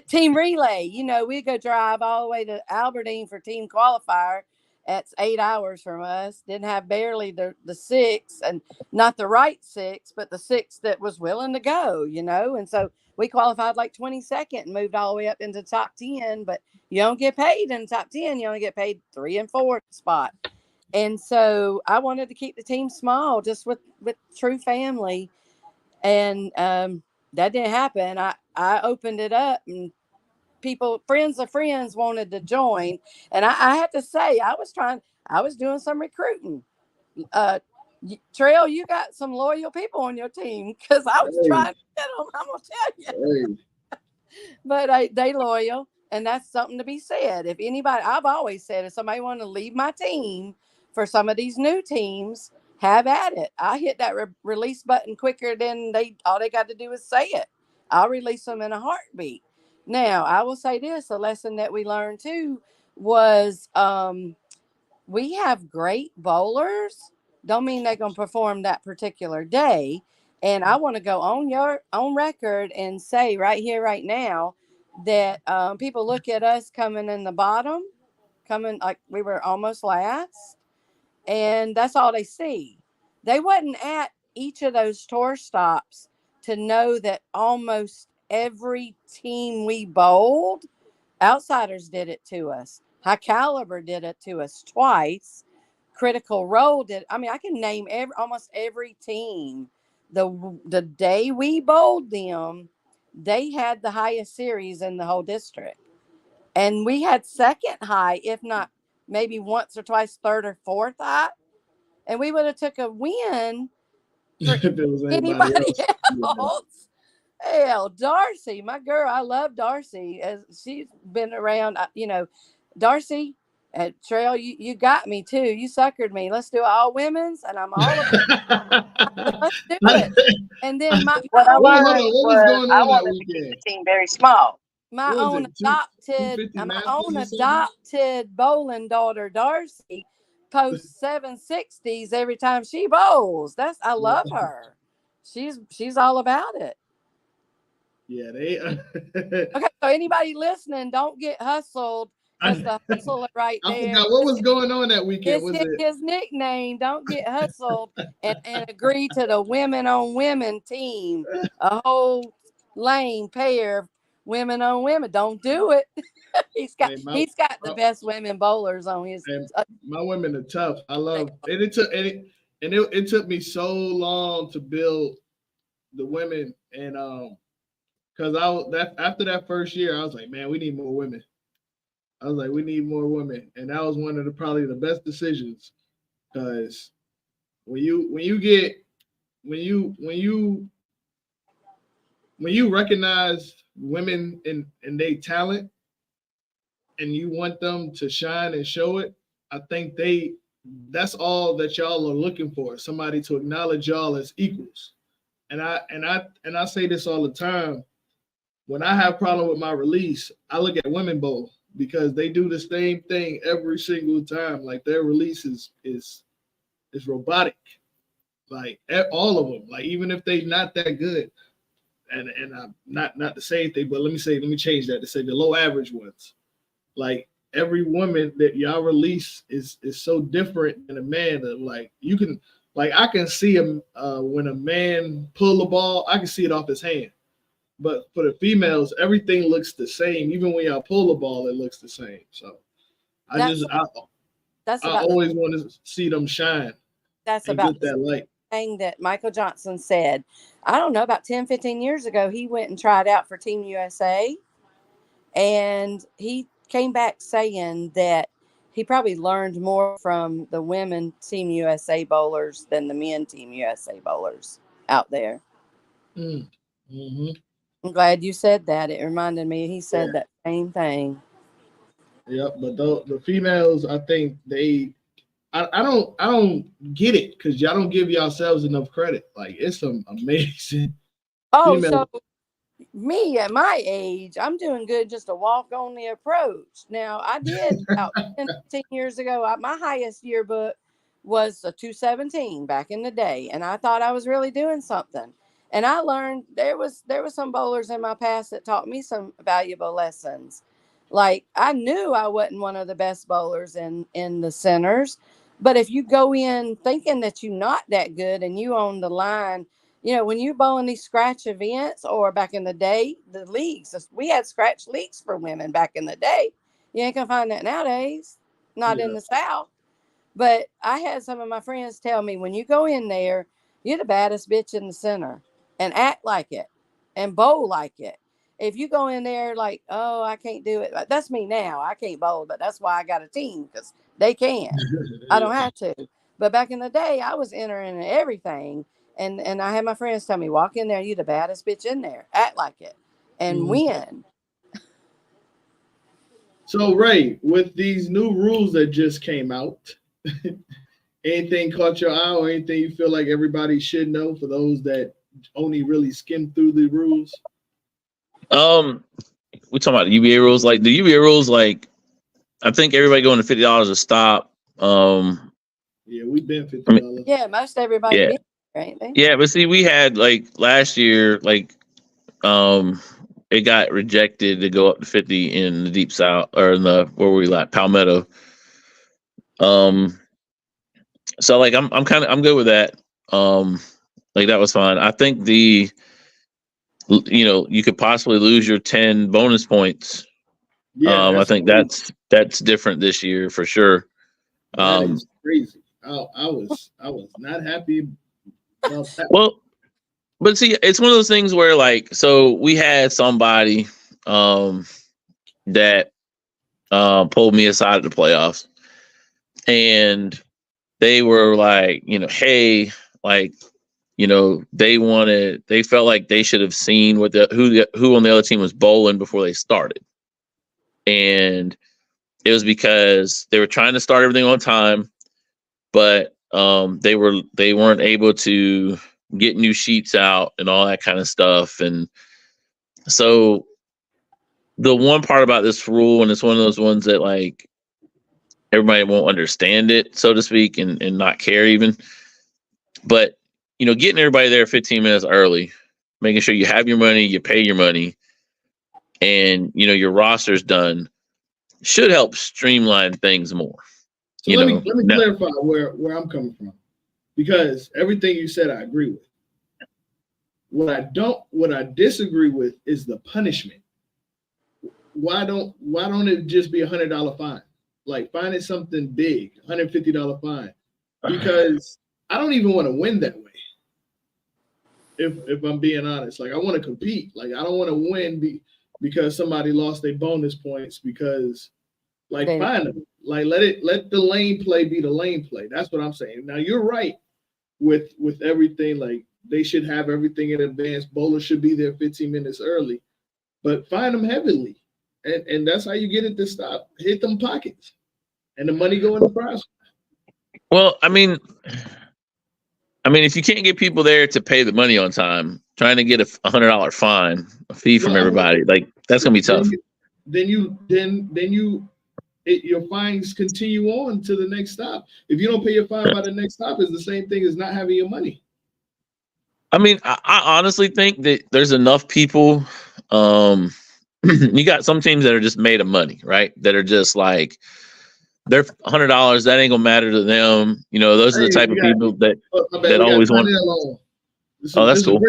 team relay. We go drive all the way to Aberdeen for team qualifier. That's 8 hours from us. Didn't have barely the six, and not the right six, but the six that was willing to go. And so we qualified like 22nd and moved all the way up into top 10. But you don't get paid in the top 10. You only get paid 3 and 4 spot. And so I wanted to keep the team small, just with true family, and that didn't happen. I opened it up, and people, friends of friends, wanted to join, and I have to say, I was doing some recruiting. Uh, Trail, you got some loyal people on your team because I was Hey, trying to get them. I'm gonna tell you, hey, but they loyal, and that's something to be said. If anybody, I've always said, if somebody want to leave my team for some of these new teams, have at it. I hit that release button quicker than all they got to do is say it. I'll release them in a heartbeat. Now, I will say this: a lesson that we learned too was we have great bowlers. Don't mean they're going to perform that particular day. And I want to go on your own record and say right here, right now, that people look at us coming in the bottom, coming like we were almost last, and that's all they see. They wasn't at each of those tour stops to know that almost every team we bowled. Outsiders did it to us. High Caliber did it to us twice. Critical Role did. I mean, I can name almost every team. The day we bowled them, they had the highest series in the whole district, and we had second high, if not maybe once or twice, third or fourth high, and we would have took a win for if it was anybody anybody else. else. Hell, Darcy, my girl, I love Darcy. As she's been around, Darcy at Trail, you got me too. You suckered me. Let's do all women's, and I'm all about it. Let's do it. And then my What I Hold on, learned what was was going I on that wanted to keep weekend? the team very small. my What was own it? adopted 250 my Masters own or something? adopted bowling daughter Darcy posts 760s every time she bowls. I love her. She's all about it. Yeah, they. Okay, so anybody listening, don't get hustled, because the hustler right I there forgot what was going on that weekend. is Was it? his nickname. Don't get hustled and agree to the women on women team. A whole lane pair of women on women. Don't do it. he's got Hey, he's got the best women bowlers on his. my women are tough. I love and it took me so long to build the women and because I was that after that first year I was like, man, we need more women. I was like, we need more women, and that was one of the probably the best decisions because when you get when you recognize women in their talent and you want them to shine and show it, I think that's all that y'all are looking for. Somebody to acknowledge y'all as equals. And I say this all the time. When I have problem with my release, I look at women bowl because they do the same thing every single time. Like their release is robotic. Like all of them. Like even if they not that good. And I'm not the same thing, but let me change that to say the low average ones. Like every woman that y'all release is so different than a man that like you can like I can see him when a man pull the ball, I can see it off his hand. But for the females, everything looks the same. Even when y'all pull the ball, it looks the same. So That's I about always want to see them shine that's and about get that light. thing that Michael Johnson said. I don't know, about 10, 15 years ago, he went and tried out for Team USA, and he came back saying that he probably learned more from the women Team USA bowlers than the men Team USA bowlers out there. Mm-hmm. I'm glad you said that. It reminded me he said Yeah. that same thing. Yep. But the females, I think I don't get it because y'all don't give yourselves enough credit. Like it's some amazing Oh, female. so me at my age, I'm doing good just to walk on the approach. Now, I did about 10, 15 years ago, my highest yearbook was a 217 back in the day, and I thought I was really doing something. And I learned there was some bowlers in my past that taught me some valuable lessons. Like I knew I wasn't one of the best bowlers in the centers, but if you go in thinking that you're not that good and you on the line, when you bowl in these scratch events, or back in the day, the leagues, we had scratch leagues for women back in the day. You ain't gonna find that nowadays, not in Yeah. the South. But I had some of my friends tell me, when you go in there, you're the baddest bitch in the center, and act like it and bowl like it. If you go in there like, oh, I can't do it, that's me now. I can't bowl, but that's why I got a team, because they can. I don't have to. But back in the day, I was entering everything. And I had my friends tell me, walk in there, you the baddest bitch in there. Act like it and Mhm. win. So Ray, with these new rules that just came out, anything caught your eye or anything you feel like everybody should know for those that only really skim through the rules? We talking about the UBA rules. Like the UBA rules, like I think everybody going to $50 a stop. Yeah, we've been I mean, $50. Yeah, most everybody yeah, been there, ain't they? yeah. But see, we had like last year, like it got rejected to go up to 50 in the deep south or in the where we like Palmetto. Um, so like I'm good with that. Like that was fine. I think you could possibly lose your 10 bonus points. Yeah, I think crazy. that's different this year for sure. That is crazy. I was not happy about that. Well, but see, it's one of those things where so we had somebody that pulled me aside at the playoffs, and they were like, hey, they felt like they should have seen who on the other team was bowling before they started. And it was because they were trying to start everything on time, but they weren't able to get new sheets out and all that kind of stuff. And so the one part about this rule, and it's one of those ones that everybody won't understand it, so to speak, and not care even. But getting everybody there 15 minutes early, making sure you have your money, you pay your money, and your roster's done should help streamline things more. So let me clarify where I'm coming from, because everything you said I agree with. What I disagree with is the punishment. Why don't it just be $100 fine? Like, find it something big, $150 fine, because I don't even want to win that way. If I'm being honest, I want to compete. I don't want to win because somebody lost their bonus points because, find them. Let the lane play be the lane play. That's what I'm saying. Now you're right with everything. They should have everything in advance. Bowlers should be there 15 minutes early, but fine them heavily, and that's how you get it to stop. Hit them pockets, and the money go in the prize. Well, I mean, if you can't get people there to pay the money on time, trying to get a $100 fine, a fee from everybody, that's gonna be tough. Your fines continue on to the next stop. If you don't pay your fine by the next stop, it's the same thing as not having your money. I honestly think that there's enough people. You got some teams that are just made of money, right? That are just they're $100. That ain't gonna matter to them. Those are the type of people that always want. That's cool.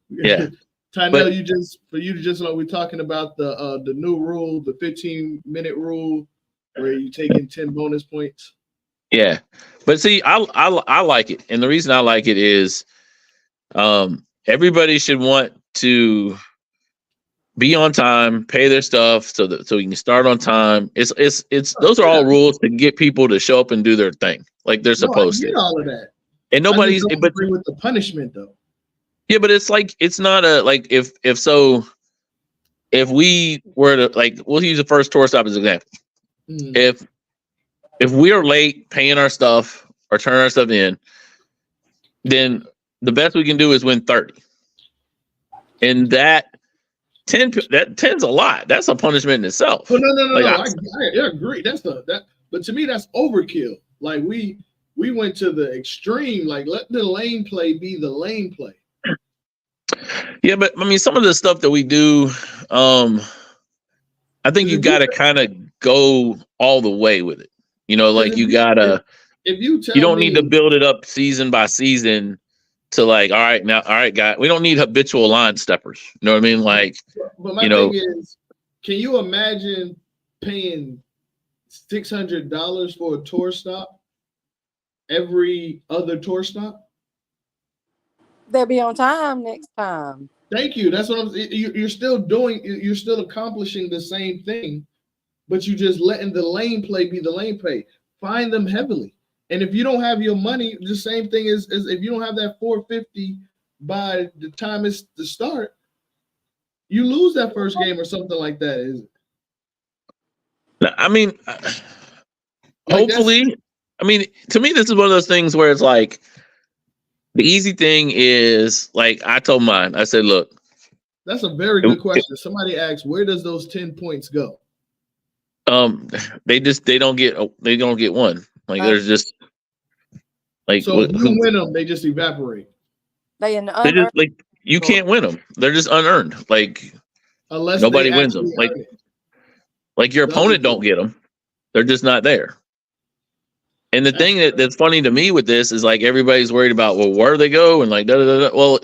Yeah. Tynell, we're talking about the new rule, the 15-minute rule, where you take in 10 bonus points. Yeah, but see, I like it, and the reason I like it is, everybody should want to be on time, pay their stuff, so you can start on time. It's those are all rules to get people to show up and do their thing like they're supposed to. All of that, and nobody's but agree with the punishment though. Yeah, but it's it's not if we were to we'll use the first tour stop as an example. If we are late paying our stuff or turning our stuff in, then the best we can do is win 30. And that 10's a lot. That's a punishment in itself. Well, no. I agree. But to me, that's overkill. We went to the extreme. Let the lane play be the lane play. Yeah, but some of the stuff that we do, I think you got to kind of go all the way with it. You gotta. If you don't need to build it up season by season to all right, guys, we don't need habitual line steppers. You know what I mean? But my thing is, can you imagine paying $600 for a tour stop every other tour stop? They'll be on time next time. Thank you. That's what you're still doing. You're still accomplishing the same thing, but you just letting the lane play be the lane play. Find them heavily. And if you don't have your money, the same thing as if you don't have that $450 by the time it's the start, you lose that first game or something like that, is it? Hopefully. To me, this is one of those things where it's the easy thing is, I told mine, I said, look. That's a very good question. Somebody asked, where does those 10 points go? They don't get one. There's just so if you win them, they just evaporate. You can't win them. They're just unearned. Unless nobody wins them. Your opponent don't get them. They're just not there. And the thing that's funny to me with this is everybody's worried about, well, where do they go? And da da da. Well,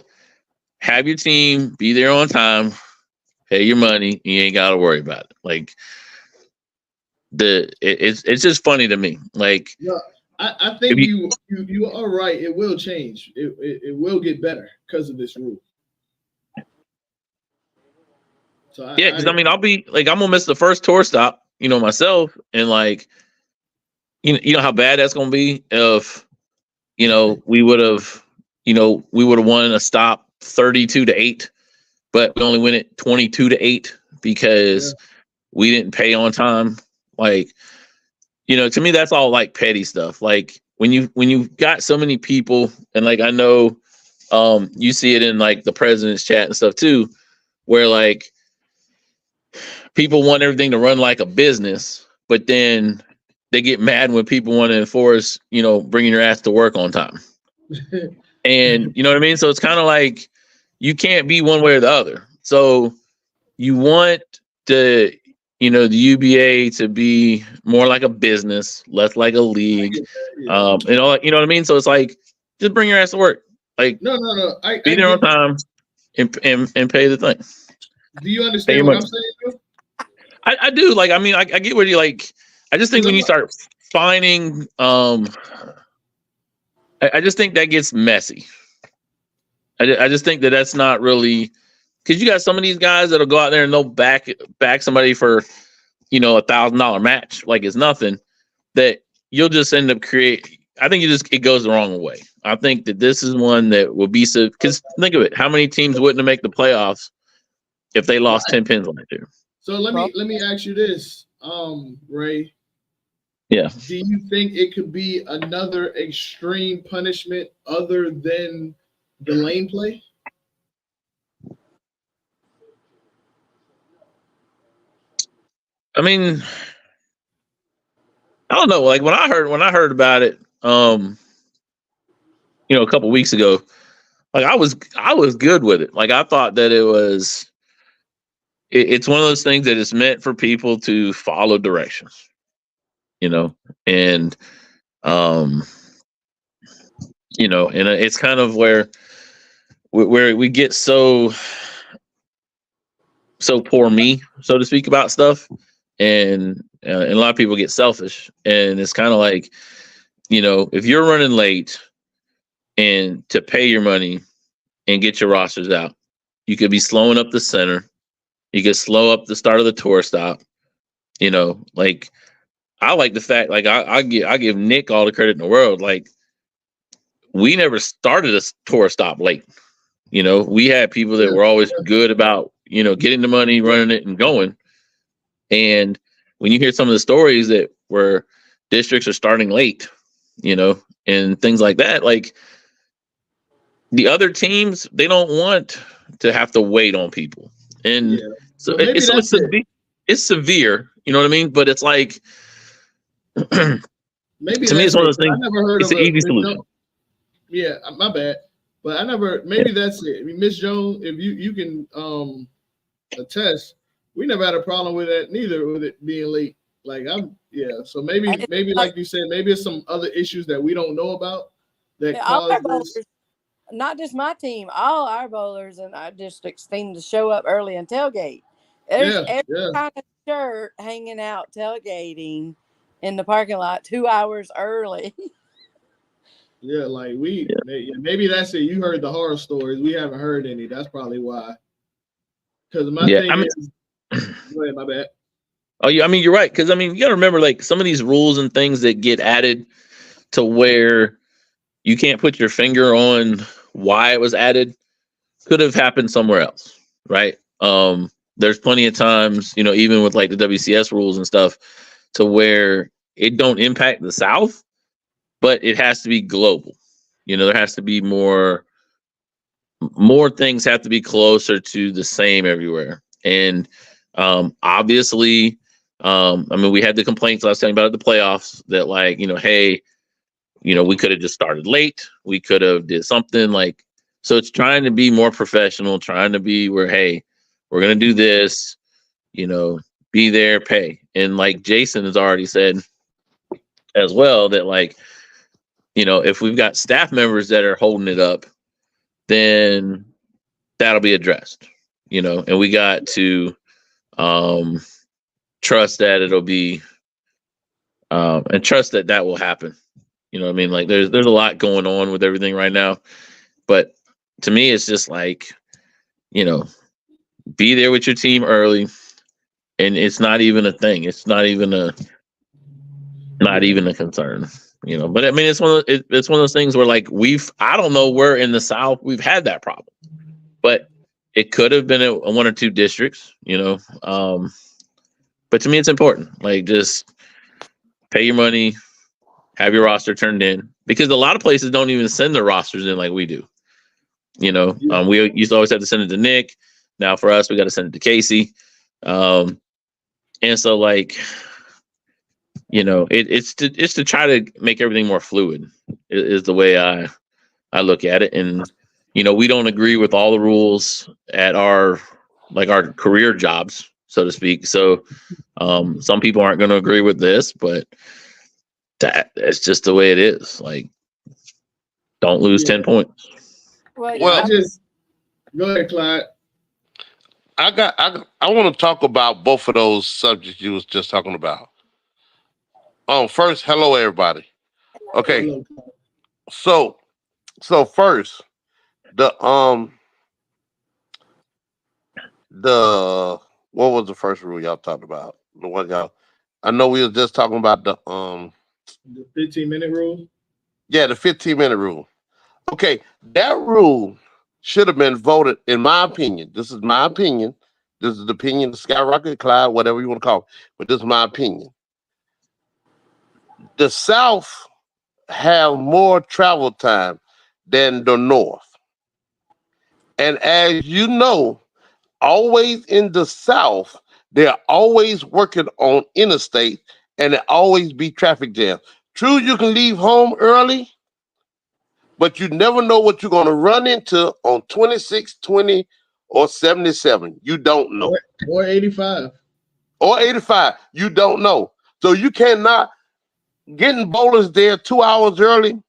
have your team be there on time, pay your money, you ain't got to worry about it. Like it's just funny to me. Like, No, I think you are right. It will change. It will get better because of this rule. So yeah, because I mean, I'll be like, I'm gonna miss the first tour stop, myself, and like, you know how bad that's gonna be if we would have, won a stop 32-8, but we only win it 22-8 because we didn't pay on time. Like, to me, that's all like petty stuff. Like when you've got so many people, and like I know, you see it in like the president's chat and stuff too, where like people want everything to run like a business, but then they get mad when people want to enforce, bringing your ass to work on time. And you know what I mean? So it's kind of like you can't be one way or the other. So you want the UBA to be more like a business, less like a league. You know what I mean? So it's like, just bring your ass to work. Like, no. Be there on time and pay the thing. Do you understand what I'm saying? I do. Like, I mean, I get what you like. I just think when you start finding, I just think that gets messy. I just think that's not really, because you got some of these guys that'll go out there and they'll back somebody for, $1,000 match like it's nothing. That you'll just end up I think it goes the wrong way. I think that this is one that will be so, because think of it, how many teams wouldn't have make the playoffs if they lost 10 pins on it? So let me ask you this, Ray. Yeah. Do you think it could be another extreme punishment other than the lane play? I mean, I don't know. Like when I heard about it, a couple weeks ago, like I was good with it. Like I thought that it's one of those things that is meant for people to follow directions, and and it's kind of where we get so poor me, so to speak, about stuff, and a lot of people get selfish, and it's kind of like, if you're running late and to pay your money and get your rosters out, you could be slowing up the center, you could slow up the start of the tour stop, like I like the fact, like I give Nick all the credit in the world. Like we never started a tour stop late. We had people that were always good about, getting the money, running it, and going. And when you hear some of the stories that where districts are starting late, and things like that, like the other teams, they don't want to have to wait on people. And so it's severe, you know what I mean? But it's like, maybe to me, it's one of those things. I never heard it's of an easy solution. Yeah, my bad. But I never. Maybe that's it. I mean, Miss Jones, if you can attest, we never had a problem with that neither, with it being late. Like So maybe like you said, maybe it's some other issues that we don't know about that cause this. Not just my team, all our bowlers and our districts seem to show up early and tailgate. There's every kind of shirt hanging out tailgating in the parking lot 2 hours early. Yeah, like maybe that's it. You heard the horror stories. We haven't heard any. That's probably why. Because my thing is, go ahead, my bad. Oh, yeah, I mean, you're right. Because I mean, you gotta remember, like some of these rules and things that get added to where you can't put your finger on why it was added could have happened somewhere else, right? There's plenty of times, even with like the WCS rules and stuff, to where it don't impact the South, but it has to be global. There has to be more things have to be closer to the same everywhere. And obviously, I mean, we had the complaints I was telling you about at the playoffs that like, hey, we could have just started late. We could have did something like, so it's trying to be more professional, trying to be where, hey, we're going to do this, be there, pay. And like Jason has already said as well, that like, if we've got staff members that are holding it up, then that'll be addressed, and we got to trust that it'll be and trust that will happen. You know what I mean? Like there's a lot going on with everything right now, but to me it's just like, be there with your team early, and it's not even a thing. It's not even a concern. But I mean, it's one of those things where like I don't know where in the South we've had that problem, but it could have been a one or two districts, but to me it's important. Like just pay your money, have your roster turned in, because a lot of places don't even send their rosters in like we do. We used to always have to send it to Nick. Now for us, we got to send it to Casey. And so like, it's to try to make everything more fluid is the way I look at it. And, we don't agree with all the rules at our career jobs, so to speak. So some people aren't going to agree with this, but that's just the way it is. Like, don't lose 10 points. Well, go ahead, Clyde. I want to talk about both of those subjects you was just talking about. First, hello everybody. Okay. Hello. So first, the what was the first rule y'all talked about? The one I know we were just talking about the 15-minute rule. Yeah, the 15-minute rule. Okay, that rule should have been voted, in my opinion. This is my opinion. This is the opinion of Skyrocket, Clyde, whatever you want to call it. But this is my opinion. The South have more travel time than the North. And as you know, always in the South, they're always working on interstate, and there always be traffic jams. True, you can leave home early, but you never know what you're going to run into on 26, 20, or 77. You don't know. Or 85. Or 85. You don't know. So you cannot, getting bowlers there 2 hours early,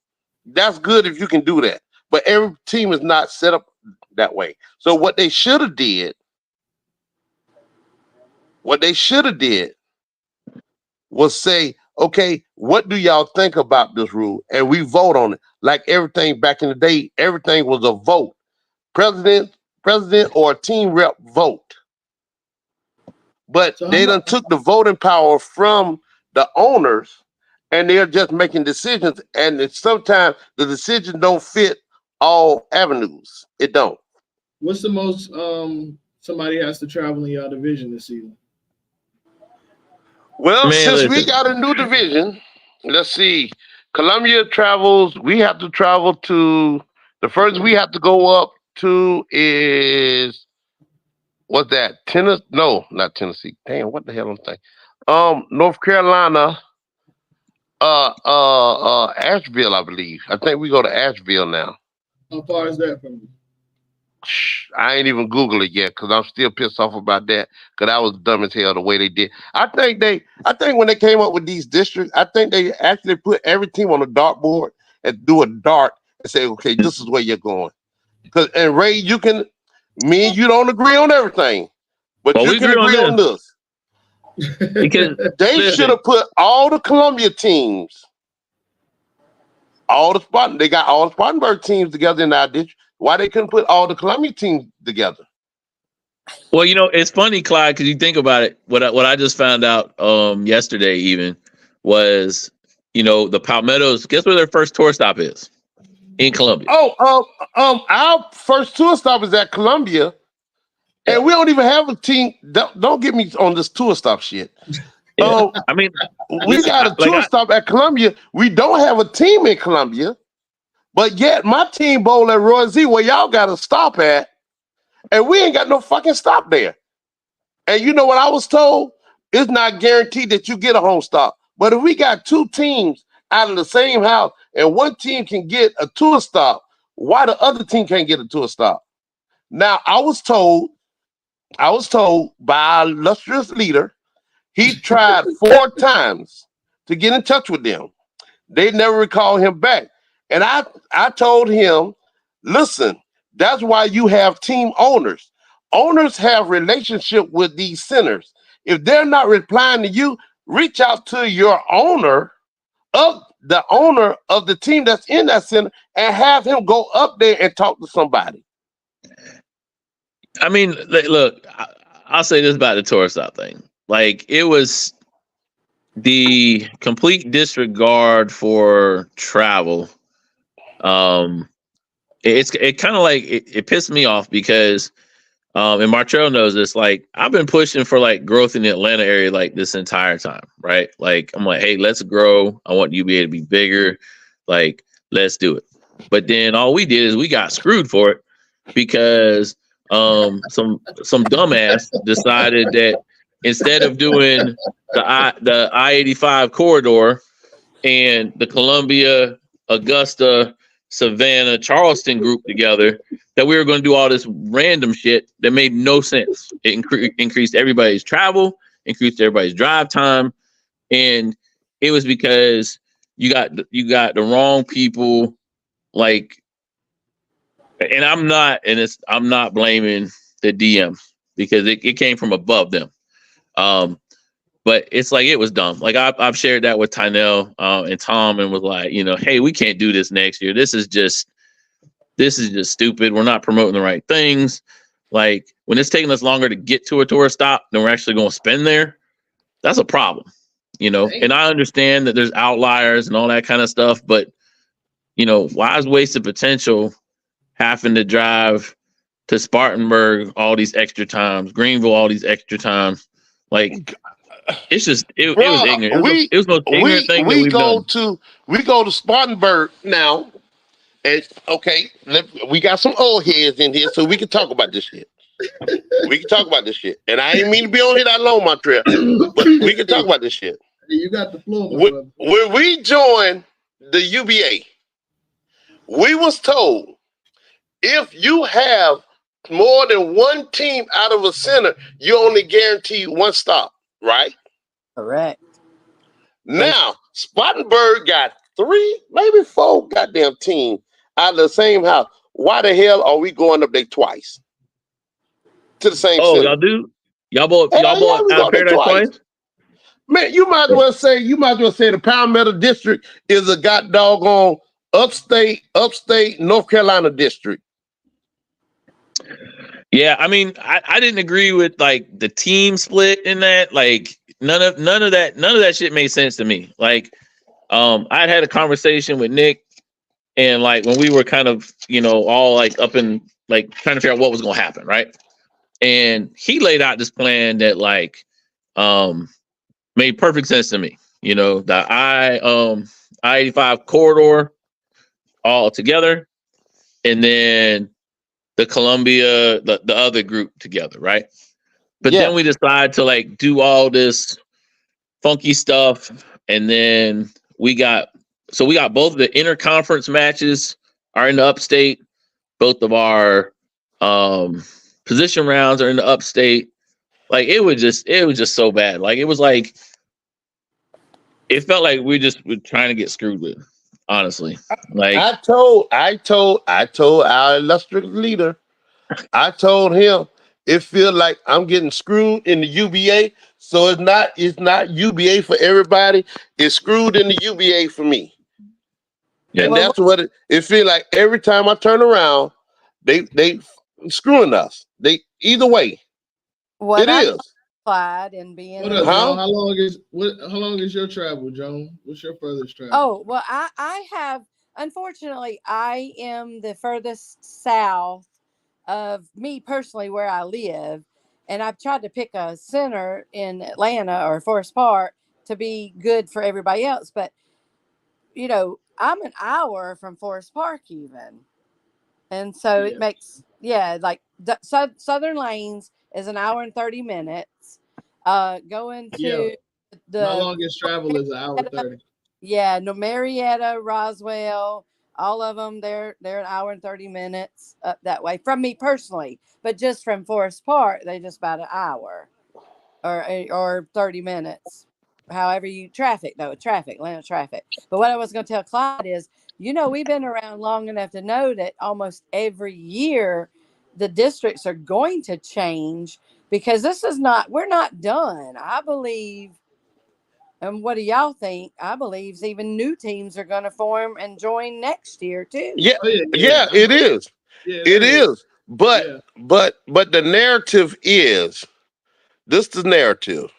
that's good if you can do that. But every team is not set up that way. So what they should have did was say, okay, what do y'all think about this rule? And we vote on it. Like everything back in the day, everything was a vote. President or team rep vote. But they done took the voting power from the owners, and they're just making decisions. And sometimes the decision don't fit all avenues. It don't. What's the most somebody has to travel in your division this season? Well, since we got a new division, let's see. Columbia travels. We have to travel to the first we have to go up to is what's that? Tennessee? No, not Tennessee. Damn, what the hell I'm saying? North Carolina, Asheville, I believe. I think we go to Asheville now. How far is that from you? I ain't even Google it yet because I'm still pissed off about that because I was dumb as hell the way they did. I think when they came up with these districts, I think they actually put every team on a dartboard and do a dart and say, okay, this is where you're going. And Ray, me and you don't agree on everything, but you can agree on this. Because they should have put all the Columbia teams, they got all the Spartanburg teams together in our district. Why they couldn't put all the Columbia teams together? Well, it's funny, Clyde, because you think about it. What I just found out yesterday even was, the Palmettos. Guess where their first tour stop is? In Columbia. Our first tour stop is at Columbia, and we don't even have a team. Don't get me on this tour stop shit. I mean, we got a tour stop at Columbia. We don't have a team in Columbia. But yet, my team bowl at Roy Z, where y'all got to stop at, and we ain't got no fucking stop there. And you know what I was told? It's not guaranteed that you get a home stop. But if we got two teams out of the same house, and one team can get a tour stop, why the other team can't get a tour stop? Now, I was told by our illustrious leader, he tried 4 times to get in touch with them. They never recalled him back. And I told him, listen, That's why you have team owners. Owners have relationship with these centers. If they're not replying to you, reach out to your owner of the team that's in that center and have him go up there and talk to somebody. I mean, look, I'll say this about the tour stop thing. Like, it was the complete disregard for travel. It kind of like it pissed me off because and Martrell knows this, like, I've been pushing for like growth in the Atlanta area like this entire time, right? Like, I'm like, hey, let's grow. I want UBA to be bigger. Like, let's do it. But then all we did is we got screwed for it because some dumbass decided that instead of doing the I-85 corridor and the Columbia, Augusta, Savannah, Charleston group together, that we were going to do all this random shit that made no sense. It increased everybody's travel, increased everybody's drive time, and it was because you got the wrong people. Like, and I'm not blaming the DM because it came from above them. But it's like, it was dumb. Like, I've shared that with Tynell and Tom, and was like, hey, we can't do this next year. This is just stupid. We're not promoting the right things. Like, when it's taking us longer to get to a tourist stop than we're actually going to spend there, that's a problem, And I understand that there's outliers and all that kind of stuff, but why is wasted potential having to drive to Spartanburg all these extra times, Greenville all these extra times? Like, it's just it was ignorant. It was the most ignorant thing that we've done. We go to Spartanburg now, and okay, we got some old heads in here, so we can talk about this shit. We can talk about this shit, and I ain't mean to be on here that long, Montreal, but we can talk about this shit. You got the floor. When we joined the UBA, we was told if you have more than one team out of a center, you only guarantee one stop, right? Correct. Now, Spartanburg got 3, maybe 4 goddamn teams out of the same house. Why the hell are we going up there twice? To the same center? Y'all do? Y'all bought out of Paradise twice? Man, you might as well say the Palmetto District is a god doggone upstate North Carolina district. Yeah, I mean, I didn't agree with like the team split in that. Like, none of that shit made sense to me. Like, I'd had a conversation with Nick, and like when we were kind of all like up in like trying to figure out what was going to happen, right? And he laid out this plan that like made perfect sense to me. The I-85 corridor all together, and then the Columbia, the other group together, right? But then we decide to like do all this funky stuff, and then we got both of the interconference matches are in the upstate. Both of our position rounds are in the upstate. Like, it was just so bad. Like, it was like, it felt like we were trying to get screwed with, honestly. Like, I told our illustrious leader, I told him it feels like I'm getting screwed in the UBA. So it's not UBA for everybody. It's screwed in the UBA for me. Yeah. And that's what it feels like every time I turn around, they screwing us. They either way. What it is. Applied and being. What up, Joan? How long is your travel, Joan? What's your furthest travel? Oh, well, I have, unfortunately, I am the furthest south of me personally where I live, and I've tried to pick a center in Atlanta or Forest Park to be good for everybody else, but I'm an hour from Forest Park even, and so it makes like Southern Lanes is an hour and 30 minutes. Going to the my longest travel is an hour 30. Yeah, no, Marietta, Roswell, all of them, they're an hour and 30 minutes up that way from me personally. But just from Forest Park, they just about an hour or 30 minutes. However you traffic, Atlanta traffic. But what I was going to tell Clyde is You know, we've been around long enough to know that almost every year the districts are going to change because we're not done. I believe, and what do y'all think? I believe even new teams are going to form and join next year too. Yeah, Oh, yeah, yeah, I it know. is. Yeah, It that is. is. But Yeah. but the narrative is this: the narrative.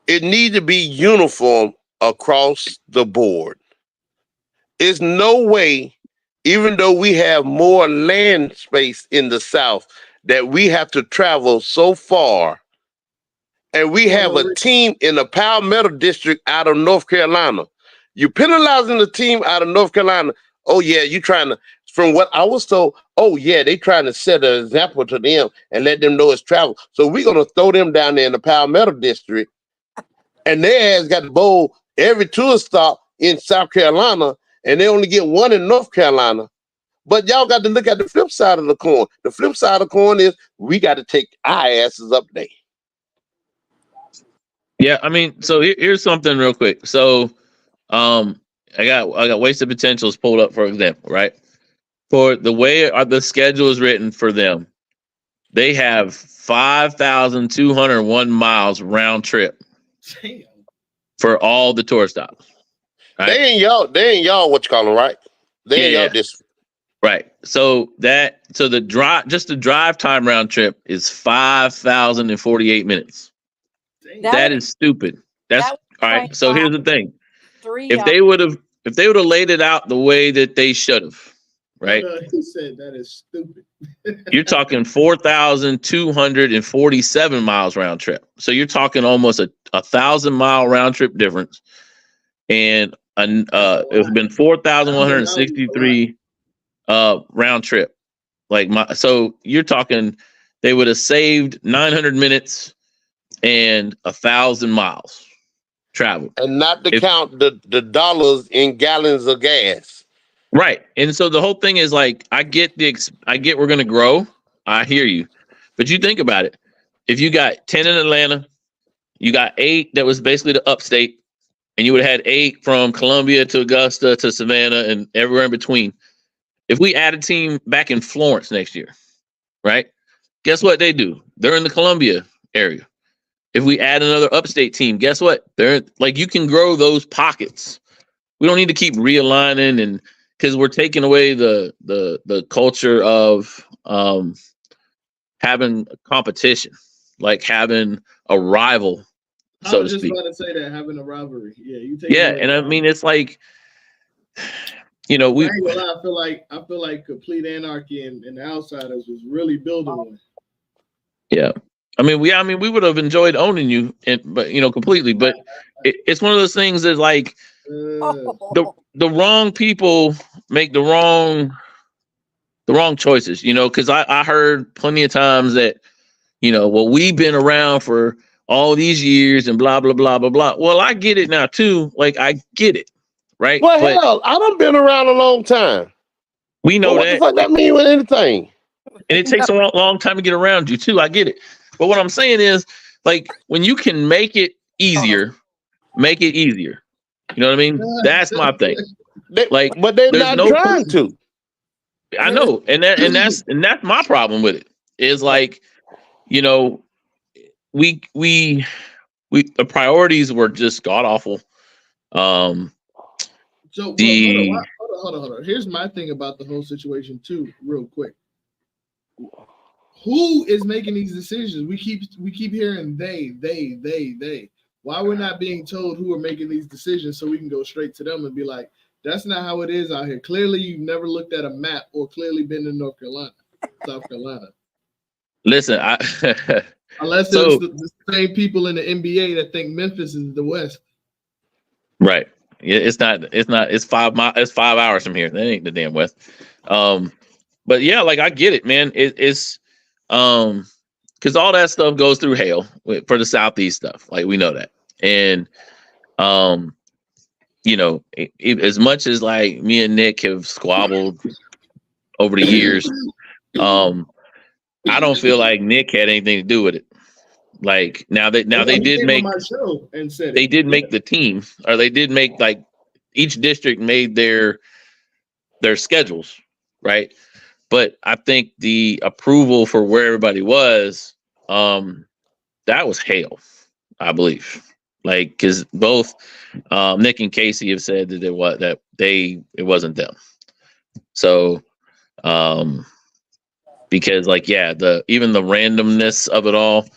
It needs to be uniform across the board. There's no way, even though we have more land space in the South, that we have to travel so far. And we For have no a reason. team in the Palmetto District out of North Carolina. You penalizing the team out of North Carolina. Oh, yeah, you trying to, from what I was told, oh, yeah, they trying to set an example to them and let them know it's travel. So we're going to throw them down there in the Palmetto District, and their ass got to bowl every tourist stop in South Carolina, and they only get one in North Carolina. But y'all got to look at the flip side of the coin. The flip side of the coin is we got to take our asses up there. Yeah, I mean, so here's something real quick. So, I got Wasted Potentials pulled up for example, right? For the way the schedule is written for them, they have 5,201 miles round trip Damn. for all the tour stops. Right? They ain't y'all what you call them, right? They ain't y'all Yeah. district. Right. So the drive time round trip is 5,048 minutes. Damn. That is stupid. That's That all right. So here's the thing. 3 If they would have laid it out the way that they should have, right? No, he said that is stupid. You're talking 4,247 miles round trip. So you're talking almost a 1,000-mile round trip difference. And it's been 4,163 round trip. So you're talking they would have saved 900 minutes and 1,000 miles traveled. And not to count the dollars in gallons of gas. Right. And so the whole thing is like, I get we're going to grow. I hear you. But you think about it. If you got 10 in Atlanta, you got 8 that was basically the upstate, and you would have had 8 from Columbia to Augusta to Savannah and everywhere in between. If we add a team back in Florence next year, right? Guess what they do? They're in the Columbia area. If we add another upstate team, guess what? They're like, you can grow those pockets. We don't need to keep realigning, and because we're taking away the culture of having a competition, like having a rival, I so was to just speak. about to say that, having a rivalry. Yeah, you take. Yeah, and I mean, it's like, we. I ain't gonna lie, I feel like Complete Anarchy and the Outsiders was really building one. Yeah, I mean, we would have enjoyed owning you, but completely. But it's one of those things that like the wrong people make the wrong choices. Because I heard plenty of times that well, we've been around for all these years and blah blah blah blah blah. Well, I get it now too. Like I get it, right? Well, but hell, I done been around a long time. we know But what that. the fuck that mean with anything? And it takes a long time to get around you too. I get it. But what I'm saying is, like, when you can make it easier, make it easier. You know what I mean? That's my thing. But they're not trying to. I know, and that's my problem with it. Is like, the priorities were just god awful. So hold on. Here's my thing about the whole situation too, real quick. Who is making these decisions? We keep hearing they. Why we're not being told who are making these decisions so we can go straight to them and be like, that's not how it is out here. Clearly, you've never looked at a map or clearly been to South Carolina. Listen, unless it's the same people in the NBA that think Memphis is the West. Right. It's not. It's 5 miles. It's 5 hours from here. That ain't the damn West. But yeah, like I get it, man. It's because all that stuff goes through hell for the Southeast stuff. Like we know that, and as much as like me and Nick have squabbled over the years, I don't feel like Nick had anything to do with it. Like they did make my show and said they did make the team, or they did make like each district made their schedules, right? But I think the approval for where everybody was, that was hell, I believe. Like, because both Nick and Casey have said that it wasn't them. So, because even the randomness of it all,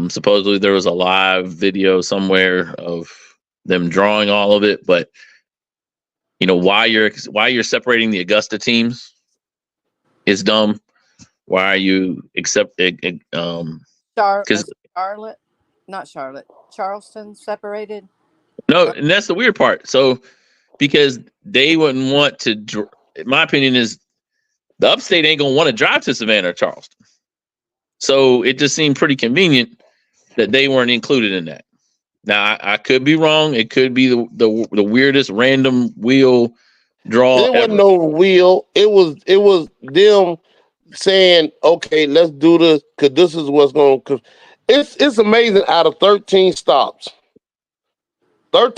supposedly there was a live video somewhere of them drawing all of it, but why you're separating the Augusta teams is dumb. Why are you Charlotte, not Charlotte, Charleston separated? No, and that's the weird part. So, because they wouldn't want to, my opinion is the upstate ain't going to want to drive to Savannah or Charleston. So it just seemed pretty convenient that they weren't included in that. Now, I could be wrong. It could be the weirdest random wheel draw. There wasn't no wheel. It was them saying, okay, let's do this because this is what's going to. It's amazing. Out of 13 stops, 10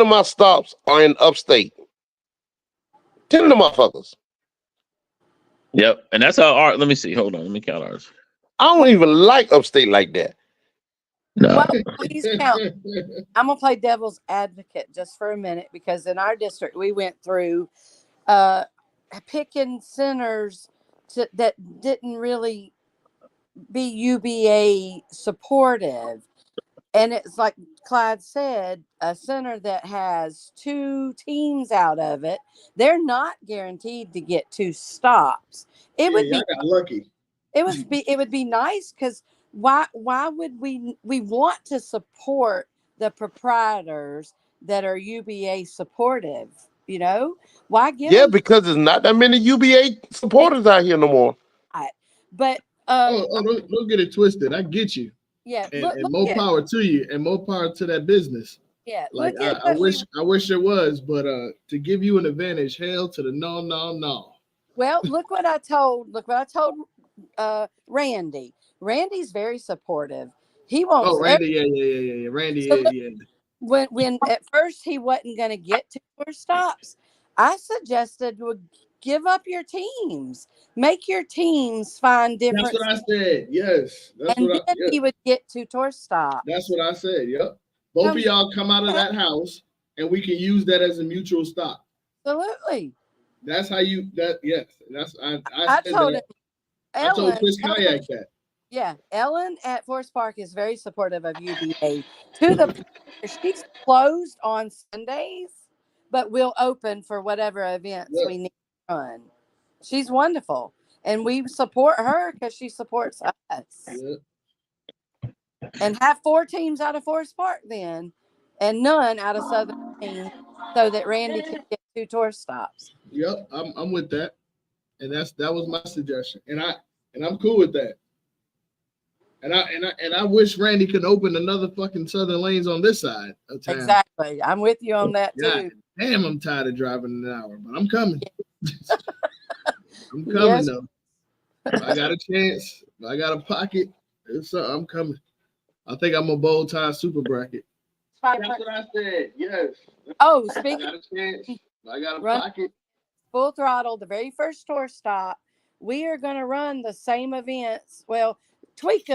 of my stops are in upstate. 10 of the motherfuckers. Yep, and that's how let me see. Hold on, let me count ours. I don't even like upstate like that. No. Well, please count. I'm gonna play devil's advocate just for a minute because in our district we went through picking centers that didn't really be UBA supportive. And it's like Clyde said, a center that has 2 teams out of it, they're not guaranteed to get 2 stops. It would be lucky. It would be nice because why would we want to support the proprietors that are UBA supportive? Why give them? Because there's not that many UBA supporters out here no more. But don't get it twisted. I get you. Yeah, and more power to you, and more power to that business. Yeah, like I wish there was, but to give you an advantage, hell to the no. Well, look what I told Randy. Randy's very supportive. He wants. Oh, Randy, yeah. Randy, so yeah. When at first he wasn't going to get 2 more stops, I suggested give up your teams. Make your teams find different. That's what I said. Yes. He would get 2 tour stops. That's what I said. Yep. Both of y'all come out of that house and we can use that as a mutual stop. Absolutely. That's how you yes. That's I told him. I told Chris Kayak that. Yeah, Ellen at Forest Park is very supportive of UBA. To the point she's closed on Sundays, but we'll open for whatever events we need to run. She's wonderful, and we support her because she supports us. Yeah. And have 4 teams out of Forest Park then, and none out of Southern Team, so that Randy can get 2 tour stops. Yep, I'm with that, and that was my suggestion, and I'm cool with that. And I wish Randy could open another fucking Southern Lanes on this side of town. Exactly, I'm with you on that too. Damn, I'm tired of driving an hour, but I'm coming. I'm coming though. If I got a chance, if I got a pocket, I'm coming. I think I'm a bold tie super bracket. That's what I said. Yes. Oh, speaking. I got a chance. I got a pocket. Full throttle. The very first tour stop. We are going to run the same events. Well, tweak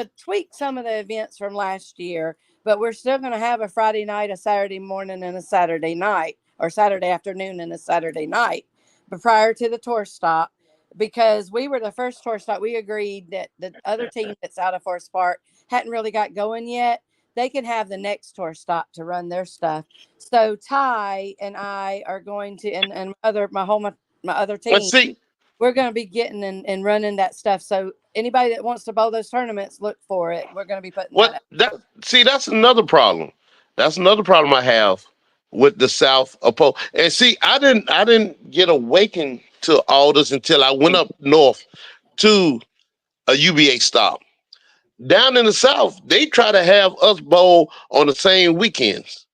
some of the events from last year, but we're still going to have a Friday night, a Saturday morning, and a Saturday night, or Saturday afternoon and a Saturday night. But prior to the tour stop, because we were the first tour stop, we agreed that the other team that's out of Forest Park hadn't really got going yet. They can have the next tour stop to run their stuff. So Ty and I are going to, and my other team, we're going to be getting and running that stuff. So anybody that wants to bowl those tournaments, look for it. We're going to be putting that's another problem. That's another problem I have with the South opposed. And see, I didn't get awakened to all this until I went up north to a UBA stop. Down in the South, they try to have us bowl on the same weekends.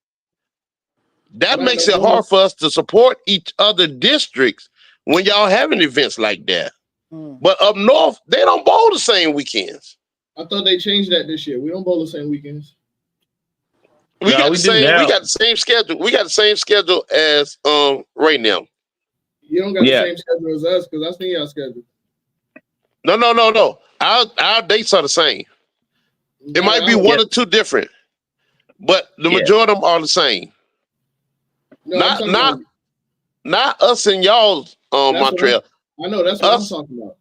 That makes it hard for us to support each other districts when y'all having events like that. But up north, they don't bowl the same weekends. I thought they changed that this year. We don't bowl the same weekends. We got the same schedule. We got the same schedule as right now. You don't got the same schedule as us because I seen y'all schedule. No. Our dates are the same. It might be one or two different, but the majority of them are the same. No, not us and y'all's Montreal. I know that's what I'm talking about.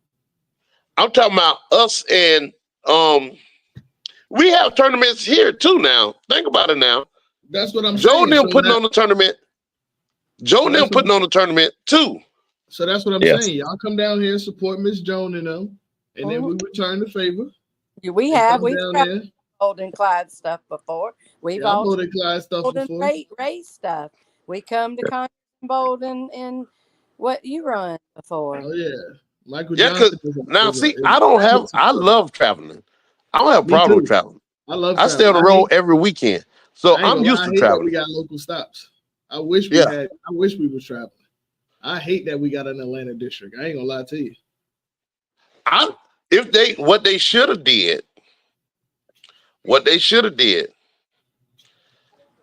I'm talking about us and we have tournaments here too now. Think about it now. That's what I'm saying. Joe putting on the tournament. Joe and them putting on the tournament too. So that's what I'm saying. Y'all come down here and support Miss Joan and them, and then we return the favor. We've traveled Golden Clyde stuff before. We've all Golden Clyde stuff before. Race stuff. We come to Congress and Bolden and what you run before. Oh yeah, Michael Johnson. I love traveling. I don't have a problem with traveling. I stay on the road every weekend, so I'm used to traveling. We got local stops. I wish we had. I wish we was traveling. I hate that we got an Atlanta district. I ain't gonna lie to you. What they should have did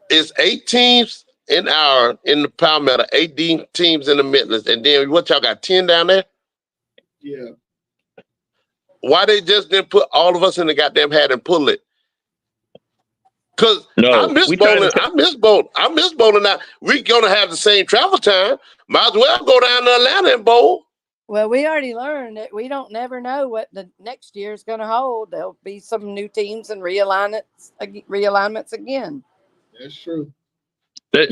is 8 teams in the Palmetto, 18 teams in the Midlands, and then what y'all got 10 down there? Yeah. Why they just didn't put all of us in the goddamn hat and pull it? Because I miss bowling. Now we're gonna have the same travel time. Might as well go down to Atlanta and bowl. Well, we already learned that we don't never know what the next year is going to hold. There'll be some new teams and realignments again. That's true. And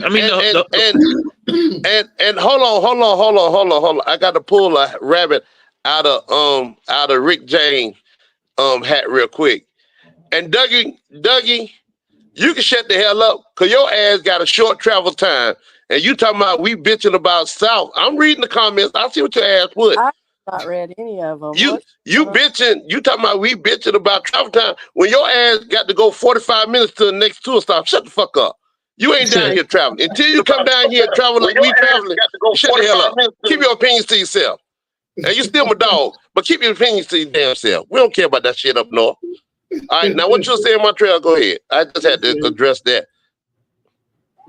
hold on. I got to pull a rabbit out of Rick James hat real quick. And Dougie, you can shut the hell up because your ass got a short travel time. And you talking about we bitching about South. I'm reading the comments. I see what your ass put. I've not read any of them. You bitching. You talking about we bitching about travel time when your ass got to go 45 minutes to the next tour stop. Shut the fuck up. You ain't down here traveling. Until you come down here and travel like we traveling, shut the hell up. Keep your opinions to yourself. And you still my dog, but keep your opinions to your damn self. We don't care about that shit up north. All right, now what you saying, Montreal? Go ahead. I just had to address that.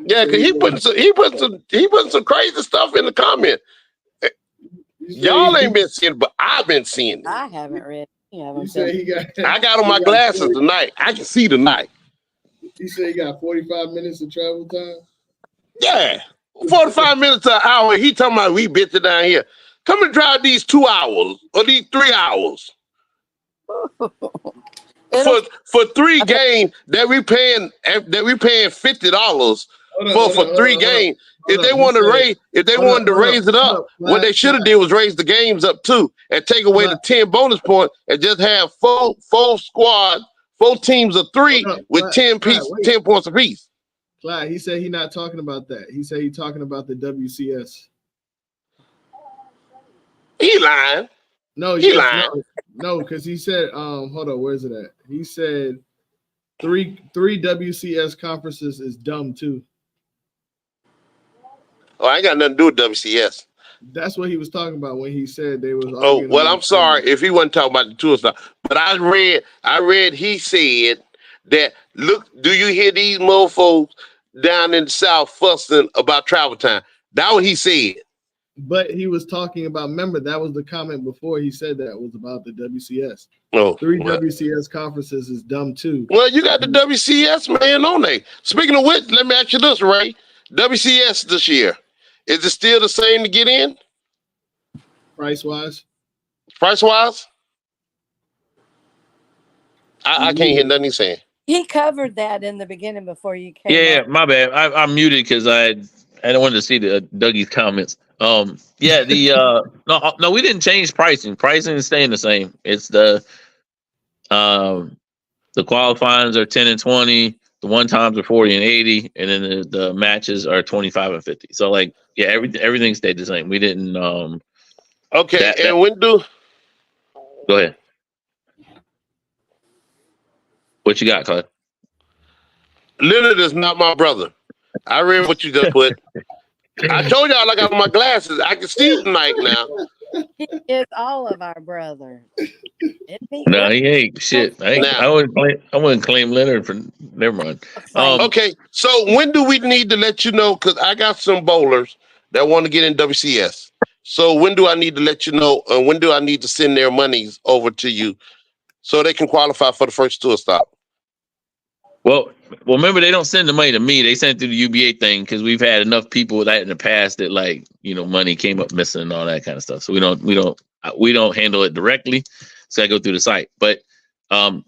Yeah, because he putting some crazy stuff in the comment. Y'all ain't been seeing it, but I've been seeing it. I haven't read any of them. I got on my glasses tonight. I can see tonight. He said he got 45 minutes of travel time. Yeah, 45 minutes to an hour. He talking about we bitching down here. Come and drive these 2 hours or these 3 hours. For 3 games that we paying $50 for 3 games. If they wanted to raise it up, what they should have did was raise the games up too and take away the 10 bonus points and just have four squads, 4 teams of 3 with 10 points apiece. Clyde, he said he's not talking about that. He said he's talking about the WCS. He lying. No, he lying. No, because he said, hold on, where's it at? He said 3 WCS conferences is dumb too. Oh, I ain't got nothing to do with WCS. That's what he was talking about when he said they was. Oh, well, I'm sorry if he wasn't talking about the tour stuff, but I read he said that, look, do you hear these mofos down in the South fussing about travel time? That's what he said. But he was talking about, remember, that was the comment before he said that was about the WCS. Oh, 3 WCS conferences is dumb too. Well, you got the WCS man on there. Speaking of which, let me ask you this, Ray. WCS this year, is it still the same to get in? Price-wise? I can't hear nothing he's saying. He covered that in the beginning before you came. Yeah, my bad. I muted because I don't want to see the Dougie's comments. No, we didn't change pricing. Pricing is staying the same. It's the qualifyings are 10 and 20, the one times are 40 and 80, and then the matches are 25 and 50. So everything stayed the same. We didn't okay, go ahead. What you got, Clay? Leonard is not my brother. I read what you just put. I told y'all I got my glasses. I can see tonight now. He is all of our brothers. Isn't he? No, What? he ain't shit. Now, I wouldn't claim Leonard for. Never mind. Claim. okay, so when do we need to let you know? Because I got some bowlers that want to get in WCS. So when do I need to let you know? When do I need to send their monies over to you so they can qualify for the first tour stop? Well, remember they don't send the money to me. They send it through the UBA thing because we've had enough people with that in the past that money came up missing and all that kind of stuff. So we don't handle it directly. So I go through the site. But I